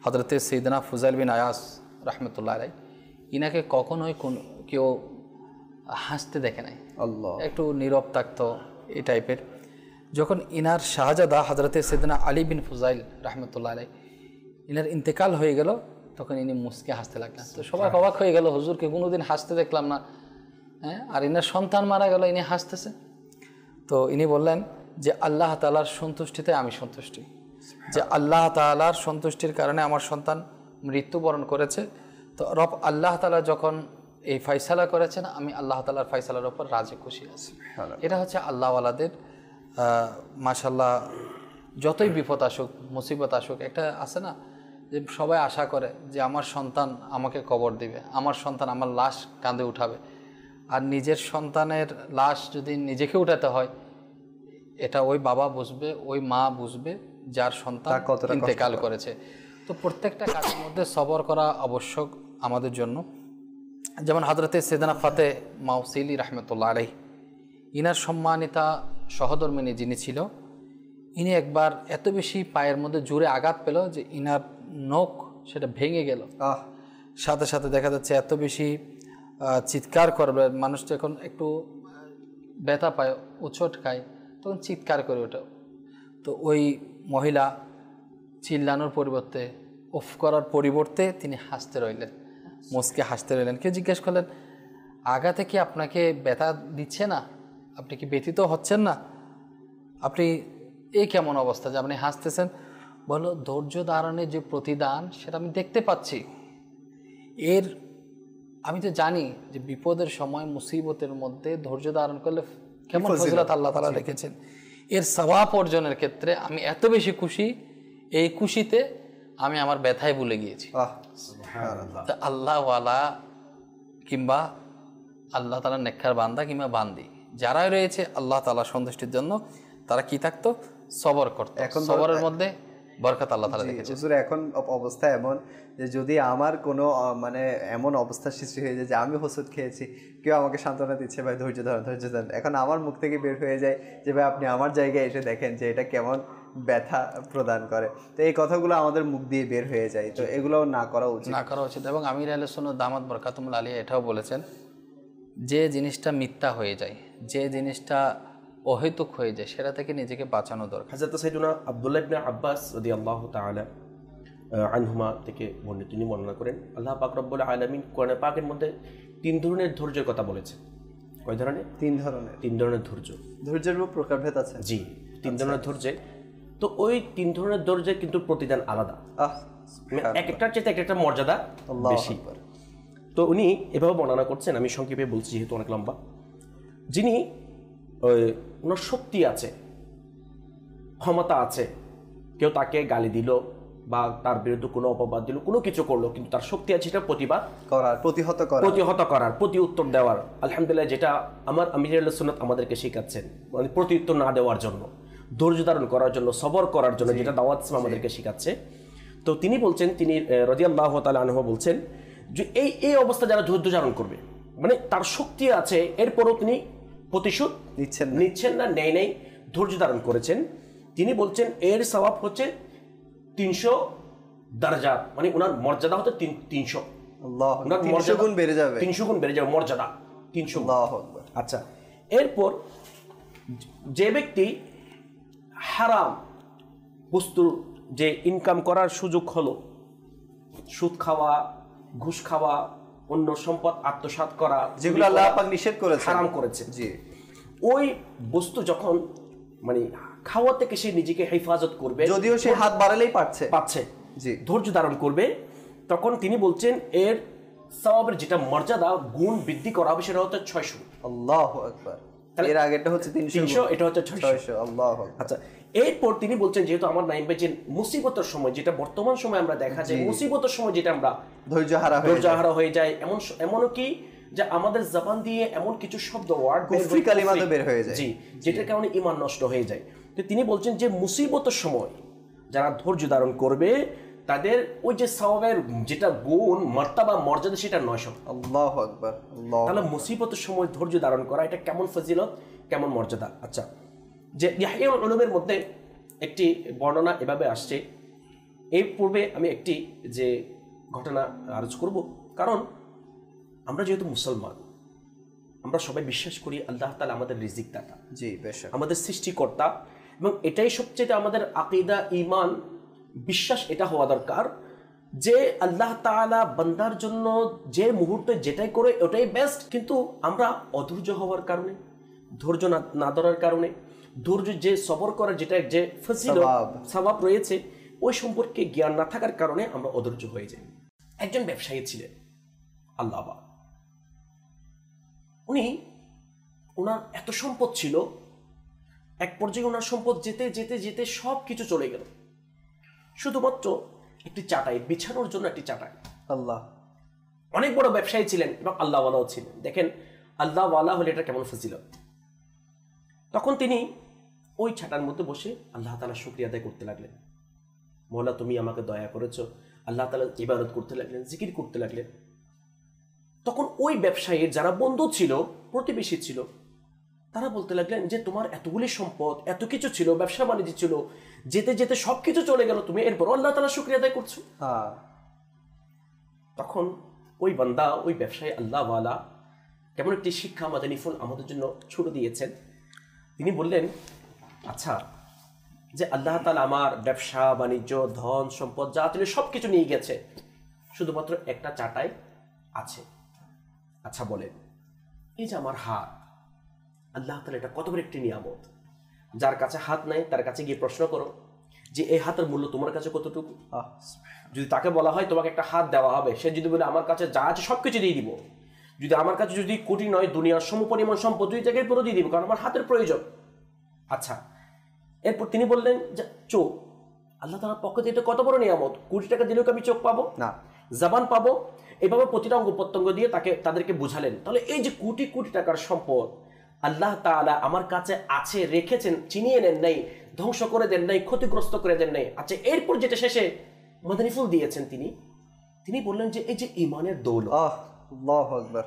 [SPEAKER 5] হযরতে সৈয়দনা ফুজাইল বিন আয়াস রহমতুল্লাহ আলাই, ইনাকে কখনোই কেউ হাসতে দেখে নাই, একটু নীরব থাকতো এই টাইপের। যখন ইনার শাহজাদা হযরতে সৈয়দনা আলী বিন ফুজাইল রহমতুল্লাহ আলাই ইনার ইন্তেকাল হয়ে গেল, তখন ইনি মুসকে হাসতে লাগলেন। তো সবাই অবাক হয়ে গেল, হুজুরকে কোনোদিন হাসতে দেখলাম না, হ্যাঁ, আর ইনার সন্তান মারা গেল, ইনি হাসতেছে। তো ইনি বললেন যে আল্লাহ তাআলার সন্তুষ্টিতে আমি সন্তুষ্টি, যে আল্লাহ তাআলার সন্তুষ্টির কারণে আমার সন্তান মৃত্যুবরণ করেছে। তো রব আল্লাহ তাআলা যখন এই ফাইসালা করেছেন, আমি আল্লাহ তাআলার ফাইসালার উপর রাজি খুশি আছি। এটা হচ্ছে আল্লাহওয়ালাদের মাশাআল্লাহ। যতই বিপদ আসুক, মুসিবত আসুক, একটা আছে না যে সবাই আশা করে যে আমার সন্তান আমাকে কবর দিবে, আমার সন্তান আমার লাশ কাঁধে উঠাবে, আর নিজের সন্তানের লাশ যদি নিজেকে উঠাতে হয়, এটা ওই বাবা বুঝবে, ওই মা বুঝবে যার সন্তান ইন্তেকাল করেছে। তো প্রত্যেকটা কাজের মধ্যে সবর করা আবশ্যক আমাদের জন্য। যেমন হযরতে সৈয়দনা ফাতে মাউসিলি রহমতুল্লাহ আলাইহি, ইনার সম্মানিতা সহধর্মিনী যিনি ছিল, ইনি একবার এত বেশি পায়ের মধ্যে জোরে আঘাত পেল যে ইনার নখ সেটা ভেঙে গেল। সাথে সাথে দেখা যাচ্ছে এত বেশি চিৎকার করবে, মানুষ যখন একটু ব্যথা পায়, উচট খায়, তখন চিৎকার করে ওঠে। তো ওই মহিলা চিল্লানোর পরিবর্তে, উফ করার পরিবর্তে তিনি হাসতে রইলেন, মুচকে হাসতে রইলেন। কেউ জিজ্ঞেস করলেন, আঘাতে কি আপনাকে ব্যথা দিচ্ছে না? আপনি কি ব্যথিত হচ্ছেন না? আপনি এই কেমন অবস্থা যে আপনি হাসতেছেন? বলো, ধৈর্য ধারণের যে প্রতিদান সেটা আমি দেখতে পাচ্ছি। আমি তো জানি যে বিপদের সময়, মুসিবতের মধ্যে ধৈর্য ধারণ করলে কেমন ফজিলত আল্লাহ তাআলা রেখেছেন। এর সওয়াব অর্জনের ক্ষেত্রে আমি এত বেশি খুশি, এই খুশিতে আমি আমার ব্যথায় ভুলে গিয়েছি। আল্লাহওয়ালা কিংবা আল্লাহ তাআলার নেককার বান্দা কিংবা বান্দি যারাই রয়েছে আল্লাহ তাআলার সন্তুষ্টির জন্য, তারা কি থাকতো? সবর করতো। এখন সবরের মধ্যে বরকত আল্লাহ তাআলা রেখেছে।
[SPEAKER 3] হুজুর, এখন অবস্থা এমন যে যদি আমার কোনো মানে এমন অবস্থা সৃষ্টি হয়ে যায় যে আমি ওষুধ খেয়েছি, কেউ আমাকে সান্ত্বনা দিচ্ছে, ভাই ধৈর্য ধরেন, ধৈর্য ধরেন, এখন আমার মুখ থেকে বের হয়ে যায় যে ভাই আপনি আমার জায়গায় এসে দেখেন যে এটা কেমন ব্যথা প্রদান করে। তো এই কথাগুলো আমাদের মুখ দিয়ে বের হয়ে যায়, তো এগুলোও না করা উচিত,
[SPEAKER 5] না করা উচিত। এবং আমির আহলে সুন্নাত দামাত বরকাতুহুল আলিয়া এটাও বলেছেন, যে জিনিসটা মিথ্যা হয়ে যায়, যে জিনিসটা অহেতুক হয়ে যায়, সেটা থেকে নিজেকে বাঁচানো দরকার।
[SPEAKER 6] হযরত সাইয়্যিদুনা আব্দুল্লাহ ইবনে আব্বাস রাদিয়াল্লাহু তাআলা আনহুমা থেকে তিনি বর্ণনা করেন, আল্লাহ পাক রব্বুল আলামিন কোরআনে পাকের মধ্যে 3 ধরনের ধৈর্যের কথা বলেছেন। কয় ধরনের? 3 ধরনের ধৈর্য।
[SPEAKER 3] ধৈর্যের প্রকারভেদ আছে?
[SPEAKER 6] জি, 3 ধরনের ধৈর্য। তো ওই 3 ধরনের ধৈর্যের কিন্তু প্রতিদান আলাদা, এক একটার চেয়ে এক একটা মর্যাদা বেশি। তো উনি এভাবে বর্ণনা করছেন, আমি সংক্ষেপে বলছি যেহেতু অনেক লম্বা। যিনি ওনার শক্তি আছে, ক্ষমতা আছে, কেউ তাকে গালি দিল বা তার বিরুদ্ধে কোনো অপবাদ দিল, কোনো কিছু করলো, কিন্তু তার শক্তি আছে সেটা প্রতিবাদ
[SPEAKER 3] করার, প্রতিহত করার,
[SPEAKER 6] প্রতি উত্তর দেওয়ার। আলহামদুলিল্লাহ, যেটা আমার আমির আহলে সুন্নাত আমাদেরকে শেখাচ্ছেন, মানে প্রতি উত্তর না দেওয়ার জন্য, ধৈর্য ধারণ করার জন্য, সবর করার জন্য, যেটা দাওয়াত ইসলাম আমাদেরকে শেখাচ্ছে। তো তিনি বলছেন, তিনি রাদিয়াল্লাহু তাআলা আনহু বলছেন যে এই অবস্থা যারা ধৈর্য ধারণ করবে, মানে তার শক্তি আছে, এরপরও তিনি প্রতিশোধ নিচ্ছেন না, নেই ধৈর্য ধারণ করেছেন, তিনি বলছেন এর সওয়াব হচ্ছে 300 দরজা, মানে ওনার মর্যাদা হচ্ছে 300।
[SPEAKER 3] আল্লাহ, 300 গুণ বেড়ে যাবে,
[SPEAKER 6] 300 গুণ বেড়ে যাবে মর্যাদা, 300। আল্লাহু আকবার। আচ্ছা, এরপর যে ব্যক্তি হারাম বস্তুর যে ইনকাম করার সুযোগ হলো, সুদ খাওয়া, ঘুষ খাওয়া, অন্য সম্পদ আত্মসাৎ করা,
[SPEAKER 3] যেগুলো আল্লাহ পাক নিষেধ করেছেন,
[SPEAKER 6] হারাম করেছে,
[SPEAKER 3] জি,
[SPEAKER 6] ওই বস্তু যখন মানে খাওয়া থেকে সে নিজেকে হেফাজত করবে,
[SPEAKER 3] যদিও সে হাত বাড়ালেই পাচ্ছে, জি,
[SPEAKER 6] ধৈর্য ধারণ করবে, তখন তিনি বলছেন এর সওয়াবের যেটা মর্যাদা গুণ বৃদ্ধি করা হবে সেটা হচ্ছে 600।
[SPEAKER 3] আল্লাহু আকবার। এর আগেরটা হচ্ছে 300,
[SPEAKER 6] এটা হচ্ছে 600।
[SPEAKER 3] আল্লাহু আকবার।
[SPEAKER 6] আচ্ছা, এরপর তিনি বলছেন, যেহেতু আমার নাইম ভাই যে মুসিবতের সময়, যেটা বর্তমান সময় আমরা দেখা যায়, মুসিবতের সময় যেটা আমরা ধৈর্য হারা হয়ে যায়, এমনও কি যে আমাদের জবান দিয়ে এমন কিছু শব্দ, ওয়ার্ড,
[SPEAKER 3] কুফরি কালিমা তো বের হয়ে যায়,
[SPEAKER 6] জি, যেটার কারণে ঈমান নষ্ট হয়ে যায়। তো তিনি বলছেন যে মুসিবতের সময় যারা ধৈর্য ধারণ করবে তাদের ওই যে সওয়াবের যেটা গুণ, মার্তাবা, মর্যাদা, সেটা 900।
[SPEAKER 3] আল্লাহু আকবার।
[SPEAKER 6] তাহলে মুসিবতের সময় ধৈর্য ধারণ করা, এটা কেমন ফজিলত, কেমন মর্যাদা। আচ্ছা, যে ইয়াহইয়াউল উলুমের মধ্যে একটি বর্ণনা এভাবে আসছে, এই পূর্বে আমি একটি যে ঘটনা আরজ করব, কারণ আমরা যেহেতু মুসলমান, আমরা সবাই বিশ্বাস করি আল্লাহ তাআলা আমাদের রিজিক দাতা,
[SPEAKER 3] জি, বেশক,
[SPEAKER 6] আমাদের সৃষ্টিকর্তা, এবং এটাই সবচেয়ে আমাদের আকীদা, ঈমান, বিশ্বাস এটা হওয়া দরকার যে আল্লাহ তাআলা বান্দার জন্য যে মুহূর্তে যেটাই করে ওটাই বেস্ট। কিন্তু আমরা অধৈর্য হওয়ার কারণে, ধৈর্য না ধরার কারণে, ধৈর্য যে সবর করার যেটা যে ফজিলত, সওয়াব রয়েছে, ওই সম্পর্কে জ্ঞান না থাকার কারণে আমরা অধৈর্য হয়ে যাই। একজন ব্যবসায়ী ছিলেন আল্লাহ, উনি, ওনার এত সম্পদ ছিল, এক পর্যায়ে ওনার সম্পদ যেতে যেতে যেতে সব কিছু চলে গেল, শুধুমাত্র একটি চাটাই, বিছানোর জন্য একটি চাটাই।
[SPEAKER 3] আল্লাহ,
[SPEAKER 6] অনেক বড় ব্যবসায়ী ছিলেন এবং আল্লাহওয়ালাও ছিলেন। দেখেন আল্লাহওয়ালা হলে এটা কেমন ফজিলত। তখন তিনি ওই ছাটার মধ্যে বসে আল্লাহ তাআলার শুকরিয়া আদায় করতে লাগলেন, মওলা তুমি আমাকে দয়া করেছো, আল্লাহ তাআলার ইবাদত করতে লাগলেন, জিকির করতে লাগলেন। তখন ওই ব্যবসায়ীর যারা বন্ধু ছিল, প্রতিবেশী ছিল, তারা বলতে লাগলেন যে তোমার এতগুলি সম্পদ, এত কিছু ছিল, ব্যবসা বাণিজ্য ছিল, যেতে যেতে সবকিছু চলে গেল, তুমি এরপর আল্লাহ তাআলার শুকরিয়া আদায় করছো। তখন ওই বান্দা, ওই ব্যবসায়ী আল্লাহওয়ালা কেমন একটি শিক্ষা মাদানী ফুল আমাদের জন্য ছুড়ে দিয়েছেন। তিনি বললেন, আচ্ছা, যে আল্লাহ তাআলা আমার ব্যবসা বাণিজ্য, ধন সম্পদ যা ছিল সবকিছু নিয়ে গেছে, শুধুমাত্র একটা চাটাই আছে। আচ্ছা বলেন, এই যে আমার হাত, আল্লাহ তাআলা এটা কত বড় একটি নিয়ামত। যার কাছে হাত নাই তার কাছে গিয়ে প্রশ্ন করো যে এই হাতের মূল্য তোমার কাছে কতটুকু। যদি তাকে বলা হয় তোমাকে একটা হাত দেওয়া হবে, সে যদি বলে আমার কাছে যা আছে সবকিছু দিয়ে দিব, যদি আমার কাছে যদি কোটি নয় দুনিয়ার সমপরিমাণ সম্পদ, দুই জায়গায় পুরো দিয়ে দিব, কারণ আমার হাতের প্রয়োজন। আচ্ছা, এরপর তিনি বললেন যে চোখ, আল্লাহ তাআলার পক্ষ থেকে এটা কত বড় নিয়ামত, কোটি টাকা দিলেও আমি চোখ পাবো না, জবান পাবো, এভাবে প্রতিটা অঙ্গ প্রত্যঙ্গ দিয়ে তাদেরকে বুঝালেন। তাহলে এই যে কোটি কোটি টাকার সম্পদ আল্লাহ তাআলা আমার কাছে আছে, রেখেছেন, চিনিয়ে নেন নাই, ধ্বংস করে দেন নাই, ক্ষতিগ্রস্ত করে দেন নাই। আচ্ছা, এরপর যেটা শেষে মাদানী ফুল দিয়েছেন তিনি বললেন যে এই যে ঈমানের দৌলত।
[SPEAKER 3] আল্লাহু আকবার।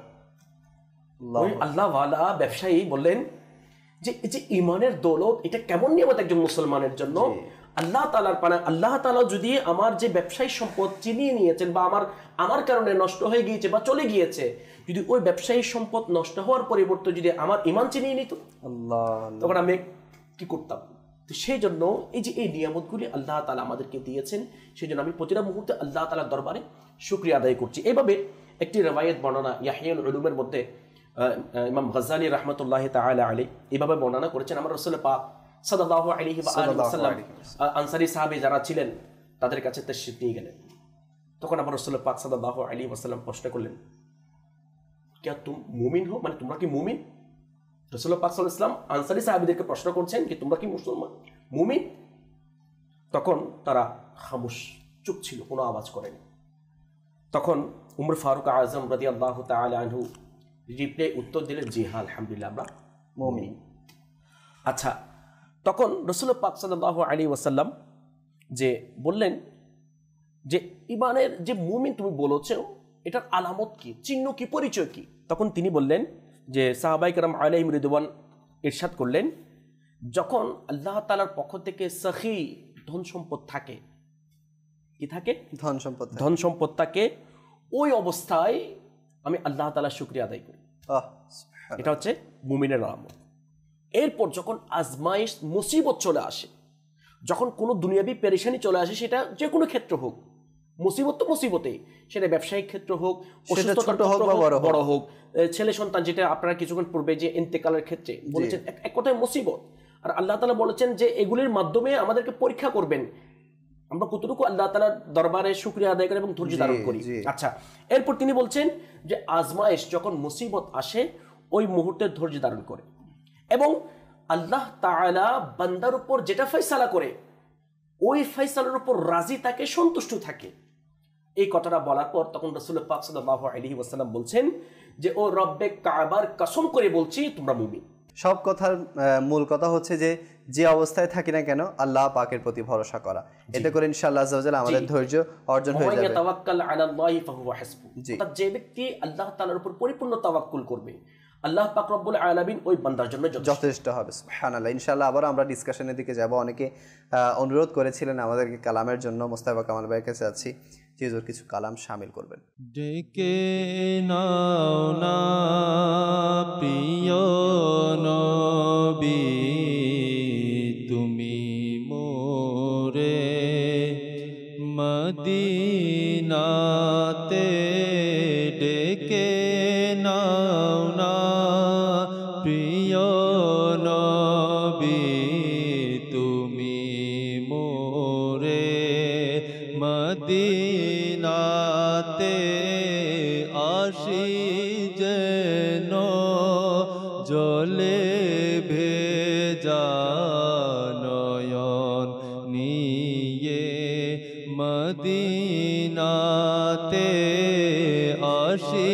[SPEAKER 6] আল্লাহওয়ালা ব্যবসায়ী বললেন যে এই যে ঈমানের দৌলত, এটা কেমন নিয়ামত একজন মুসলমানের জন্য। আল্লাহ তাআলার পানা, আল্লাহ তাআলা যদি আমার যে ব্যবসায়ী সম্পদ চিনিয়ে নিয়েছেন বা আমার কারণে নষ্ট হয়ে গিয়েছে বা চলে গিয়েছে, যদি ওই ব্যবসায়ী সম্পদ নষ্ট হওয়ার পরিবর্তে যদি আমার ঈমান চিনিয়ে নিত, তখন আমি কি করতাম। তো সেই জন্য এই যে এই নিয়ামতগুলি আল্লাহ তাআলা আমাদেরকে দিয়েছেন, সেই জন্য আমি প্রতিটা মুহূর্তে আল্লাহ তাআলার দরবারে শুকরিয়া আদায় করছি। এইভাবে একটি রিওয়ায়াত বর্ণনা ইয়াহইয়াউল উলুমের মধ্যে ইমাম গাজ্জালী রাহমাতুল্লাহি তাআলা আলাইহি এইভাবে বর্ণনা করেছেন, আমার রাসূল পাক সাল্লাল্লাহু আলাইহি ওয়াসাল্লাম আনসারী সাহাবী যারা ছিলেন তাদের কাছে তাশরীফ নিয়ে গেলেন। তখন আমার রাসূল পাক সাল্লাল্লাহু আলাইহি ওয়াসাল্লাম প্রশ্ন করলেন, क्या तुम মুমিন हो, মানে তোমরা কি মুমিন? রাসূল পাক সাল্লাল্লাহু আলাইহি ওয়াসাল্লাম আনসারী সাহাবীদেরকে প্রশ্ন করছেন কি তোমরা কি মুসলমান? মুমিন, তখন তারা খামোশ, চুপ ছিল, কোনো আওয়াজ করেনি। তখন উমর ফারুক আজম রাদিয়াল্লাহু তাআলা আনহু রিপ্লাই উত্তর দিলেন, জি হ্যাঁ আলহামদুলিল্লাহ আমরা মুমিন। আচ্ছা, তখন রাসূল পাক সাল্লাল্লাহু আলাইহি ওয়াসাল্লাম যে বললেন যে ইমানের যে মুমিন তুমি বলেছ, এটার আলামত কি, চিহ্ন কি, পরিচয় কি? তখন তিনি বললেন যে সাহাবায়ে কেরাম আলাইহিম রিদওয়ান ইরশাদ করলেন, যখন আল্লাহ তাআলার পক্ষ থেকে সখী ধন সম্পদ থাকে, কি থাকে? ধন সম্পদ থাকে, ওই অবস্থায় আমি আল্লাহ তাআলার শুকরিয়া আদায় করি। এটা হচ্ছে মুমিনের আলামত। এরপর যখন আজমাইশ মুসিবত চলে আসে, যখন কোনো দুনিয়াবি পেরেশানি চলে আসে, সেটা যে কোনো ক্ষেত্র হোক, মুসিবত তো মুসিবতেই, সেটা ব্যবসায়িক ক্ষেত্র হোক, বড় হোক, ছেলে সন্তান, যেটা আপনারা কিছুক্ষণ পূর্বে যে ইন্তেকালের ক্ষেত্রে বলেছেন, এক কথায় মুসিবত। আর আল্লাহ তাআলা বলেছেন যে এগুলির মাধ্যমে আমাদেরকে পরীক্ষা করবেন আমরা কতটুকু আল্লাহ তাআলার দরবারে শুকরিয়া আদায় করি এবং ধৈর্য ধারণ করি। আচ্ছা, এরপর তিনি বলছেন যে আজমাইশ যখন মুসিবত আসে, ওই মুহূর্তে ধৈর্য ধারণ করে এবং আল্লাহ তাআলা বান্দার উপর যেটা ফয়সালা করে, ওই ফয়সালার উপর রাজি থাকে, সন্তুষ্ট থাকে। এই কথাটা বলার পর তখন রাসূল পাক সাল্লাল্লাহু আলাইহি ওয়াসাল্লাম বলছেন যে ও রব্বে কাবার কসম করে বলছি তোমরা মুমিন।
[SPEAKER 3] সব কথার মূল কথা হচ্ছে যে অবস্থায় থাকি না কেন আল্লাহ পাকের প্রতি ভরসা করা, এতে করে ইনশাআল্লাহ আযজা ওয়া জাল্লা আমাদের ধৈর্য অর্জন হয়ে যাবে।
[SPEAKER 6] তাওয়াক্কাল আলাল্লাহি ফাহুয়া হাসবু। অর্থাৎ যে ব্যক্তি আল্লাহ তাআলার উপর পরিপূর্ণ তাওয়াক্কুল করবে, আল্লাহ পাক রব্বুল আলামিন ওই বান্দার জন্য যথেষ্ট হবে। সুবহানাল্লাহ। ইনশাআল্লাহ আবার আমরা ডিসকাশনের দিকে যাব। অনেকে অনুরোধ করেছিলেন আমাদেরকে কালামের জন্য, মোস্তাফা কামাল ভাইয়ের কাছে আছি যে হুজুর কিছু কালাম শামিল করবেন।
[SPEAKER 2] ডেকে নাও না প্রিয় নবী, তুমি মোরে মদিনাতে, ডেকে নাও না প্রিয় নবী, তুমি মোরে মদিনাতে, আসি যেন জলে ভেজা নয়ন নিয়ে, মদিনাতে আসি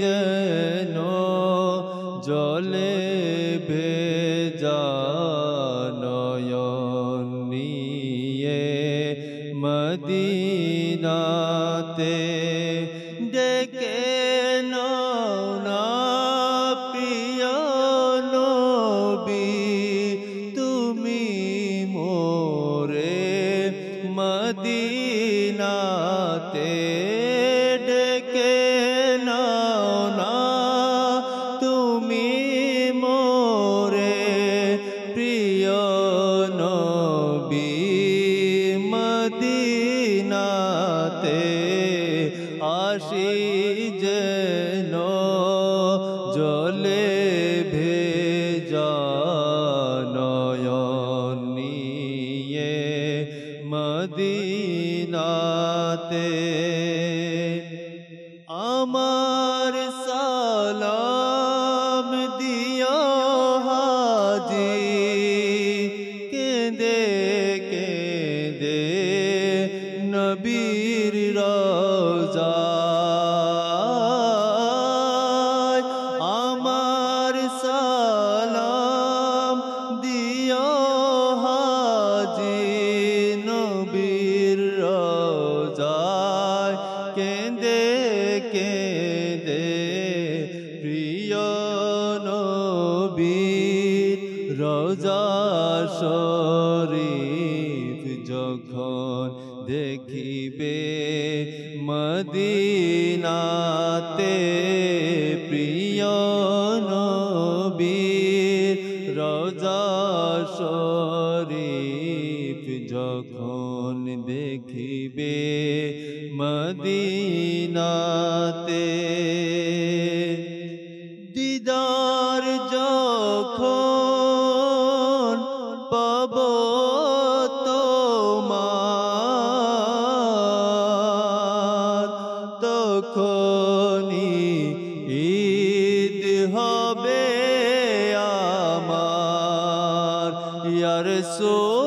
[SPEAKER 2] যেন জলে ভেজা নয়ন নিয়ে, মদিনাতে ডেকে নাও না প্রিয় নবী, তুমি মোরে মদিনাতে, ডেকে নাও না তুমি মোরে প্রিয় নবী, মদিনাতে আসি যেন জলে ভেজা নয়ন নিয়ে, মদিনাতে। আমার সালাম দিও হাজি, কেঁদে কেঁদে নবীর রওজায়, আমার সালাম দিও হাজি নবীর রওজায়, কেঁদে কেঁদে প্রিয় নবীর রওজা শরীফ যখন দেখিবে, মদিনাতে প্রিয় নবীর রওজা শরীফ যখন দেখিবে, মদিনাতে দিদার যখন পাব তোমার, তখনই ঈদ হবে আমার, ইয়া রাসূল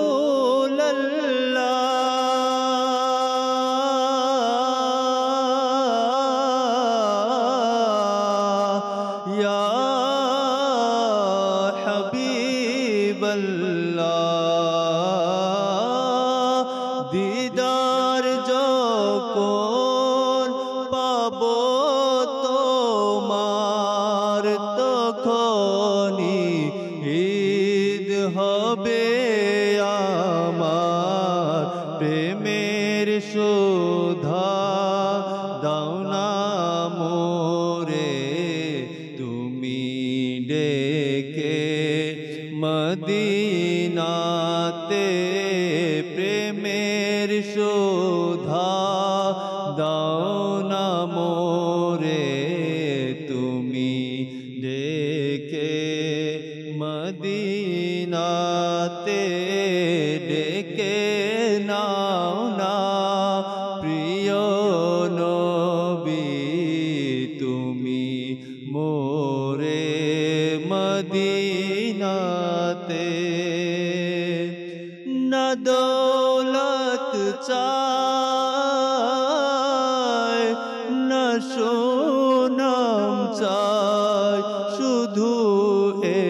[SPEAKER 2] দিদার যখন পাবো তোমার তখনই ঈদ হবে আমার প্রেমের শোধা দাও না মোরে তুমি ডেকে মদিনাতে প্রেমের শোধা দাও না মোরে তুমি ডেকে মদিনাতে ডেকে নাও না প্রিয় নবী তুমি মোরে মদিনাতে না দৌলত চাই না সুনাম চাই শুধু এ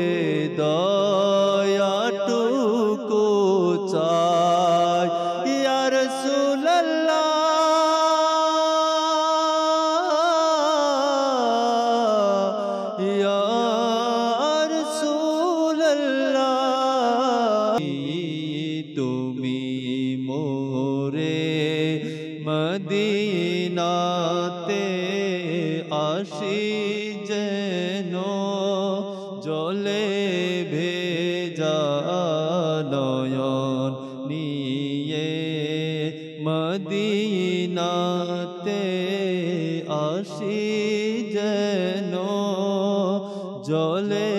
[SPEAKER 2] দয়াটুকু চাই ইয়া রাসূলুল্লাহ ইয়া রাসূলুল্লাহ তুমি মোরে মদিনাতে আসি যেন জলে ভেজা নয়ন নিয়ে মদিনাতে আসি যেন জলে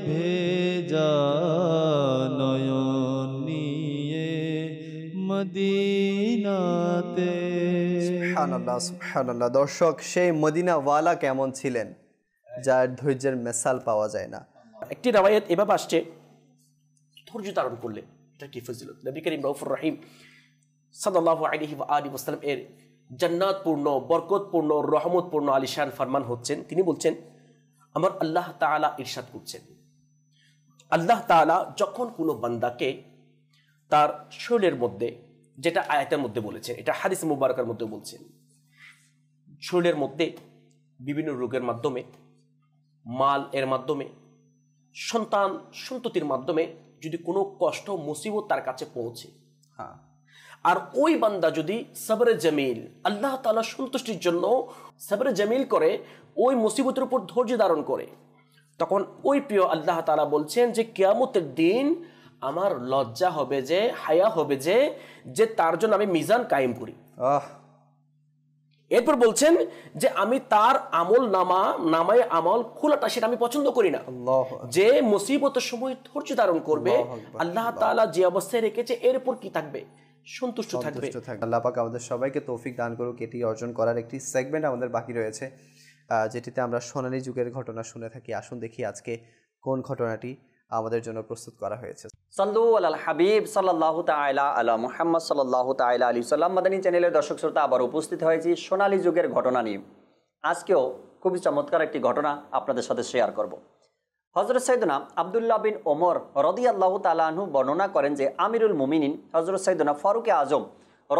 [SPEAKER 2] ভেজা নয়ন নিয়ে মদিনাতে।
[SPEAKER 3] সুবহানাল্লাহ সুবহানাল্লাহ। দর্শক, সেই মদিনাওয়ালা কেমন ছিলেন যার ধৈর্যের মেসাল পাওয়া যায় না।
[SPEAKER 6] একটি রাওয়ায়াত এভাবে আসছে, ধৈর্য ধারণ করলে এটা কি ফজিলত। নবী করিম রউফুর রহিম সাল্লাল্লাহু আলাইহি ওয়া আলিহি ওয়াসাল্লাম এর জান্নাতপূর্ণ, বরকতপূর্ণ, রহমতপূর্ণ আলিশান ফরমান হচ্ছেন। তিনি বলছেন, আমার আল্লাহ তাআলা ইরশাদ করছেন, আল্লাহ তাআলা যখন কোনো বান্দাকে তার শরীরের মধ্যে, যেটা আয়াতের মধ্যে বলেছেন, এটা হাদিস মুবারকের মধ্যে বলছেন, শরীরের মধ্যে বিভিন্ন রোগের মাধ্যমে, মাল এর মাধ্যমে, সন্তান সন্ততির মাধ্যমে যদি কোনো কষ্ট মুসিবত তার কাছে পৌঁছে, আর ওই বান্দা যদি সবরে জামিল, আল্লাহ তাআলা সন্তুষ্টির জন্য সবরে জামিল করে, ওই মুসিবতের উপর ধৈর্য ধারণ করে, তখন ওই প্রিয় আল্লাহ তাআলা বলছেন যে কিয়ামতের দিন আমার লজ্জা হবে যে, হায়া হবে যে তার জন্য আমি মিজান কায়েম করি। এরপর বলছেন যে আমি তার আমল নামায় আমল খোলাটা সেটা আমি পছন্দ করি না। যে মুসিবতের সময় ধৈর্য ধারণ করবে, আল্লাহ তাআলা যে অবস্থায় রেখেছে এর উপর কি থাকবে? সন্তুষ্ট থাকবে।
[SPEAKER 3] আল্লাহ পাক আমাদের সবাইকে তৌফিক দান করুক। এটি অর্জন করার একটি সেগমেন্ট আমাদের বাকি রয়েছে, যেটিতে আমরা সোনালী যুগের ঘটনা শুনে থাকি। আসুন দেখি আজকে কোন ঘটনাটি আমাদের জন্য প্রস্তুত করা হয়েছে।
[SPEAKER 10] সাল্লু আলাল হাবিব সাল্লাল্লাহু তাআলা আলা মুহাম্মদ সাল্লাল্লাহু তাআলা আলাইহি সাল্লাম। মাদানী চ্যানেলের দর্শক শ্রোতা, আবার উপস্থিত হয়েছি সোনালী যুগের ঘটনা নিয়ে। আজকেও খুবই চমৎকার একটি ঘটনা আপনাদের সাথে শেয়ার করব। হযরত সাইয়েদনা আব্দুল্লাহ বিন ওমর রাদিয়াল্লাহু তাআলা আনহু বর্ণনা করেন যে আমিরুল মুমিনিন হযরত সাইয়েদনা ফারুক আজম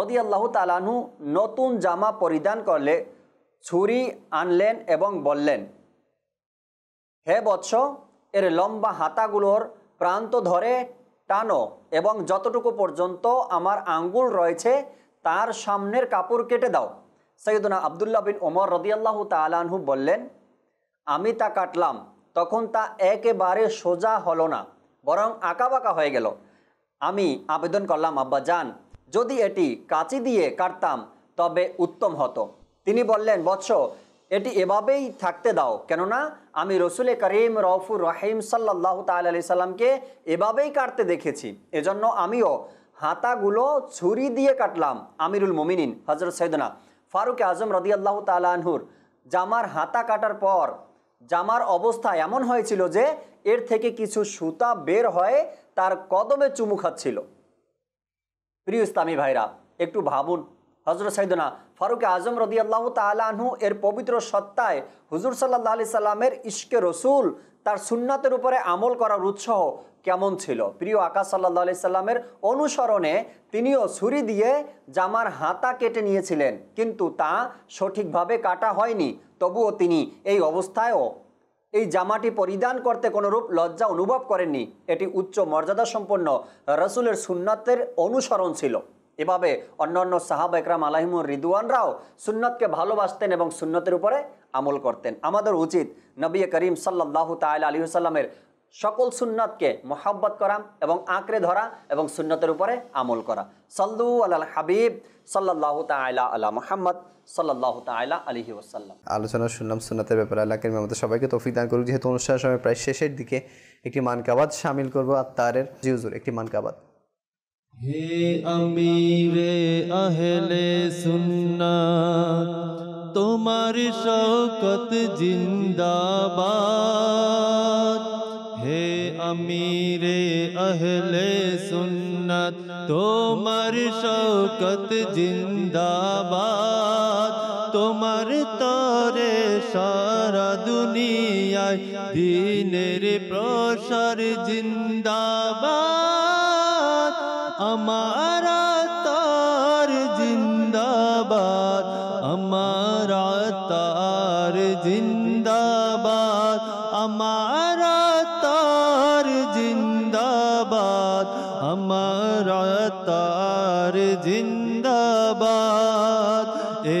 [SPEAKER 10] রাদিয়াল্লাহু তাআলা আনহু নতুন জামা পরিধান করলে ছুরি আনলেন এবং বললেন, হে বৎস, এর লম্বা হাতাগুলোর প্রান্ত ধরে টানো এবং যতটুকু পর্যন্ত আমার আঙ্গুল রয়েছে তার সামনের কাপড় কেটে দাও। সাইয়েদনা আব্দুল্লাহ বিন ওমর রাদিয়াল্লাহু তাআলা আনহু বললেন, আমি তা কাটলাম, তখন তা একেবারে সোজা হলো না, বরং আঁকাবাঁকা হয়ে গেল। আমি আবেদন করলাম, আব্বা জান, যদি এটি কাঁচি দিয়ে কাটতাম তবে উত্তম হতো। তিনি বললেন, বৎস, এটি এভাবেই থাকতে দাও, কেননা আমি রসুল করিম রউফুর রহিম সাল্লাল্লাহু তাআলা আলাইহি সাল্লামকে এভাবেই কাটতে দেখেছি, এজন্য আমিও হাতাগুলো ছুরি দিয়ে কাটলাম। আমিরুল মুমিনিন হযরত সাইয়েদনা ফারুক আজম রাদিয়াল্লাহু তাআলা আনহুর জামার হাতা কাটার পর জামার অবস্থা এমন হয়েছিল যে এর থেকে কিছু সুতা বের হয়ে তার কদমে চুমু খাচ্ছিল। প্রিয় ইসলামী ভাইরা, একটু ভাবুন, হযরত সাইয়েদনা ফারুক আজম রাদিয়াল্লাহু তাআলা আনহু এর পবিত্র সত্তায় হুজুর সাল্লাল্লাহু আলাইহি সাল্লামের ইশকে রসুল, তার সুন্নাতের উপরে আমল করার উৎসাহ কেমন ছিল। প্রিয় আকা সাল্লাল্লাহু আলাইহি সাল্লামের অনুসরণে তিনিও ছুরি দিয়ে জামার হাতা কেটে নিয়েছিলেন, কিন্তু তা সঠিকভাবে কাটা হয়নি। তবুও তিনি এই অবস্থায়ও এই জামাটি পরিধান করতে কোনোরূপ লজ্জা অনুভব করেননি। এটি উচ্চ মর্যাদা সম্পন্ন রাসূলের সুন্নাতের অনুসরণ ছিল। এভাবে অন্যান্য সাহাবা একরাম আলাইহিমুর রিদওয়ানরাও সুন্নতকে ভালোবাসতেন এবং সুন্নতের উপরে আমল করতেন। আমাদের উচিত নবী করিম সাল্লাল্লাহু তাআলা আলাইহি ওয়াসাল্লামের সকল সুন্নতকে মহব্বত করা এবং আঁকড়ে ধরা এবং সুন্নতের উপরে আমল করা। সাল্লু আলাল হাবিব সাল্লাল্লাহু তাআলা আলা মুহাম্মদ সাল্লাল্লাহু তাআলা আলাইহি ওয়াসাল্লাম।
[SPEAKER 3] আলোচনা শুনলাম সুন্নাতের ব্যাপারে। আল্লাহ কারীম আমাদের সবাইকে তৌফিক দান করুক। যেহেতু অনুষ্ঠানের সময় প্রায় শেষের দিকে, একটি মানকাবাত শামিল করবো আত্মারের। জি হুজুর, একটি মানকাবাত।
[SPEAKER 2] হে আমিরে আহলে সুন্নাত, তোমার শওকত জিন্দাবাদ। হে আমিরে আহলে সুন্নাত, তোমার শওকত জিন্দাবাদ। তোমার তরে সারা দুনিয়ায় দ্বীনের প্রসার জিন্দাবাদ। আমারা তার জিন্দাবাদ, আমারা তার জিন্দাবাদ, আমারা তার জিন্দাবাদ, আমারা তার জিন্দাবাদ।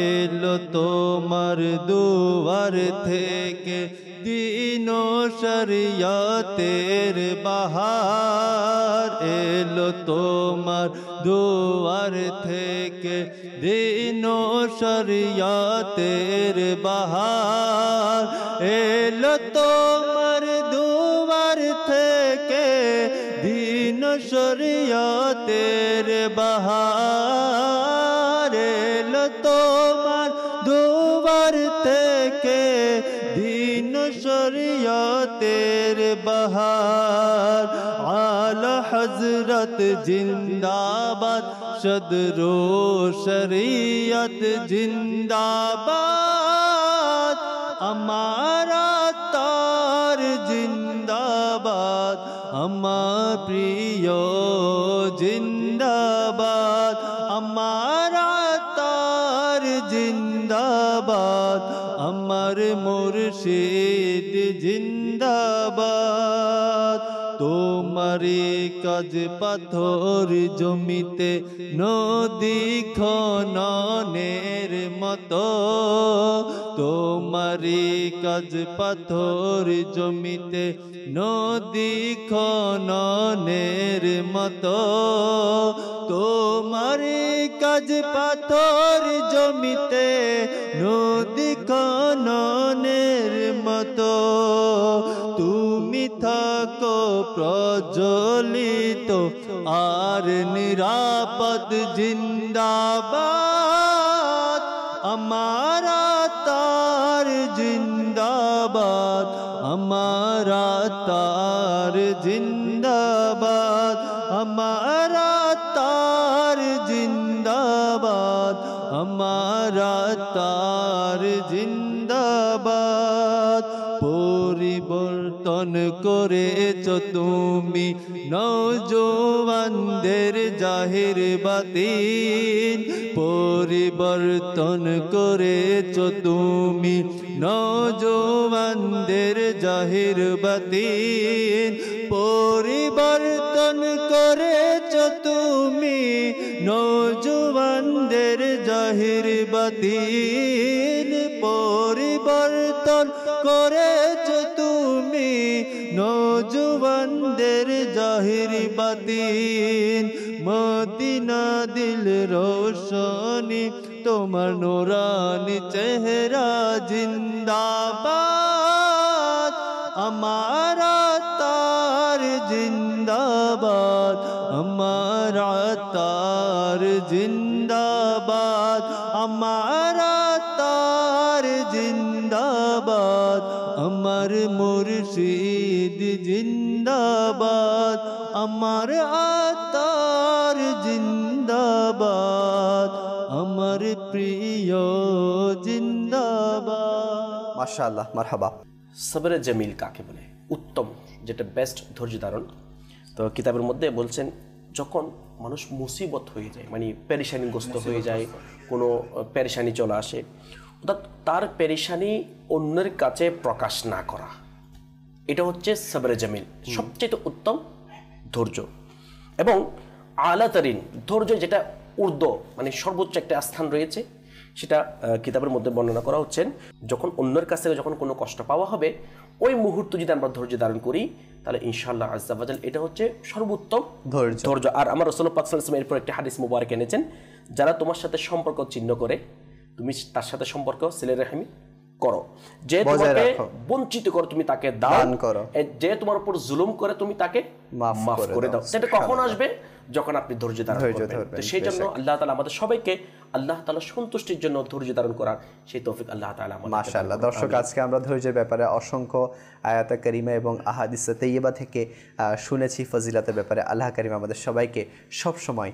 [SPEAKER 2] এলো তোমার দুয়ার থেকে দিন ও শরিয়তের বাহার। এলো তোমার দুয়ার থেকে দিন ও শরিয়তের বাহার। এলো তোমার দুয়ার থেকে দিন ও শরিয়তের বাহার। এলো তোমার দুয়ার থেকে দিন শরিয়তের বাহার। আলা হযরত জিন্দাবাদ, সদরো শরিয়ত জিন্দাবাদ। আমারা তার জিন্দাবাদ, আমার প্রিয় জিন্দাবাদ। আমারা তার জিন্দাবাদ, আমার মুর্শিদ জিন্দাবাদ। তোমারি কাজ পাথর জমিতে নদী খননের মতো। তোমারি কাজ পাথর জমিতে নদী খননের মতো। তোমারি কাজ পাথর জমিতে নদী খননের মতো। তুমি থাকো প্রজ্বলিত আর নিরাপদ জিন্দাবাদ। আমারা তার জিন্দাবাদ, আমারা তার জিন্দাবাদ, আমারা তার জিন্দাবাদ, আমারা তার জিন্দাবাদ। পরিবর্তন করেছ তুমি নওজোয়ানদের জাহির বাতিন। পরিবর্তন করেছ তুমি নওজোয়ানদের জাহির বাতিন। পরিবর্তন করেছ তুমি নওজোয়ানদের জাহির বাতিন। পরিবর্তন করেছ তুমি নওজোয়ানদের জাহির বাতিন। মদিনা দিল রোশনি তোমার নুরানি চেহারা জিন্দাবাদ। আমারা তার জিন্দাবাদ, আমারা তার জিন্দাবাদ, আমারা তার জিন্দাবাদ, আমার মুর্শিদ জিন্দাবাদ, আমার আতার জিন্দাবাদ, আমার আমার প্রিয় জিন্দাবাদ।
[SPEAKER 3] মাশাআল্লাহ, মারহাবা।
[SPEAKER 6] সবরে জামিল কাকে বলে? উত্তম, যেটা বেস্ট ধৈর্য ধারণ। তো কিতাবের মধ্যে বলছেন যখন মানুষ মুসিবত হয়ে যায়, মানে পেরেশানিগ্রস্ত হয়ে যায়, কোনো পেরেশানি চলে আসে, অর্থাৎ তার পেরেশানি অন্যের কাছে প্রকাশ না করা, এটা হচ্ছে সবরে জামিল, সবচেয়ে উত্তম ধৈর্য। এবং আলাতারিন ধৈর্য, যেটা ঊর্ধ্ব, মানে সর্বোচ্চ একটা স্থান রয়েছে, সেটা কিতাবের মধ্যে বর্ণনা করা হচ্ছেন যখন অন্যের কাছ থেকে যখন কোনো কষ্ট পাওয়া হবে, ওই মুহূর্তে যদি আমরা ধৈর্য ধারণ করি, তাহলে ইনশাআল্লাহ আজ্জা ওয়া জাল এটা হচ্ছে সর্বোত্তম ধৈর্য। আর আমার রাসূল পাক সাল্লাল্লাহু আলাইহি ওয়াসাল্লাম এরপর একটা হাদিস মুবারক এনেছেন, যারা তোমার সাথে সম্পর্ক ছিন্ন করে, তুমি তার সাথে সম্পর্ক সিলে রাহমি করো। যে তোমাকে বঞ্চিত করে, তুমি তাকে দান করো। যে তোমার উপর জুলুম করে, তুমি তাকে মাফ করে দাও। সেটা কখন আসবে? যখন আপনি ধৈর্য ধারণ করবেন। তো সেই জন্য আল্লাহ তাআলা আমাদের সবাইকে আল্লাহ তাআলা সন্তুষ্টির জন্য ধৈর্য ধারণ করার সেই তৌফিক আল্লাহ তাআলা আমাদের।
[SPEAKER 3] মাশাআল্লাহ। দর্শক, আজকে আমরা ধৈর্যের ব্যাপারে অসংখ্য আয়াতে কারিমা এবং আহাদিসে তাইয়্যিবা থেকে শুনেছি ফজিলতের ব্যাপারে। আল্লাহ কারীম আমাদের সবাইকে সব সময়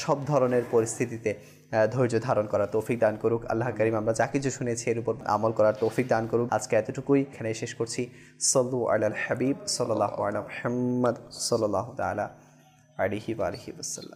[SPEAKER 3] সব ধরনের পরিস্থিতিতে ধৈর্য ধারণ করার তৌফিক দান করুক। আল্লাহ কারীম আমরা যা কিছু শুনেছি এর উপর আমল করার তৌফিক দান করুক। আজকে এতটুকুই, এখানে শেষ করছি। সাল্লু আলাল হাবিব সাল্লাল্লাহু আলা মুহাম্মদ সাল্লাল্লাহু তাআলা আলাইহি ওয়া আলিহি ওয়াসাল্লাম।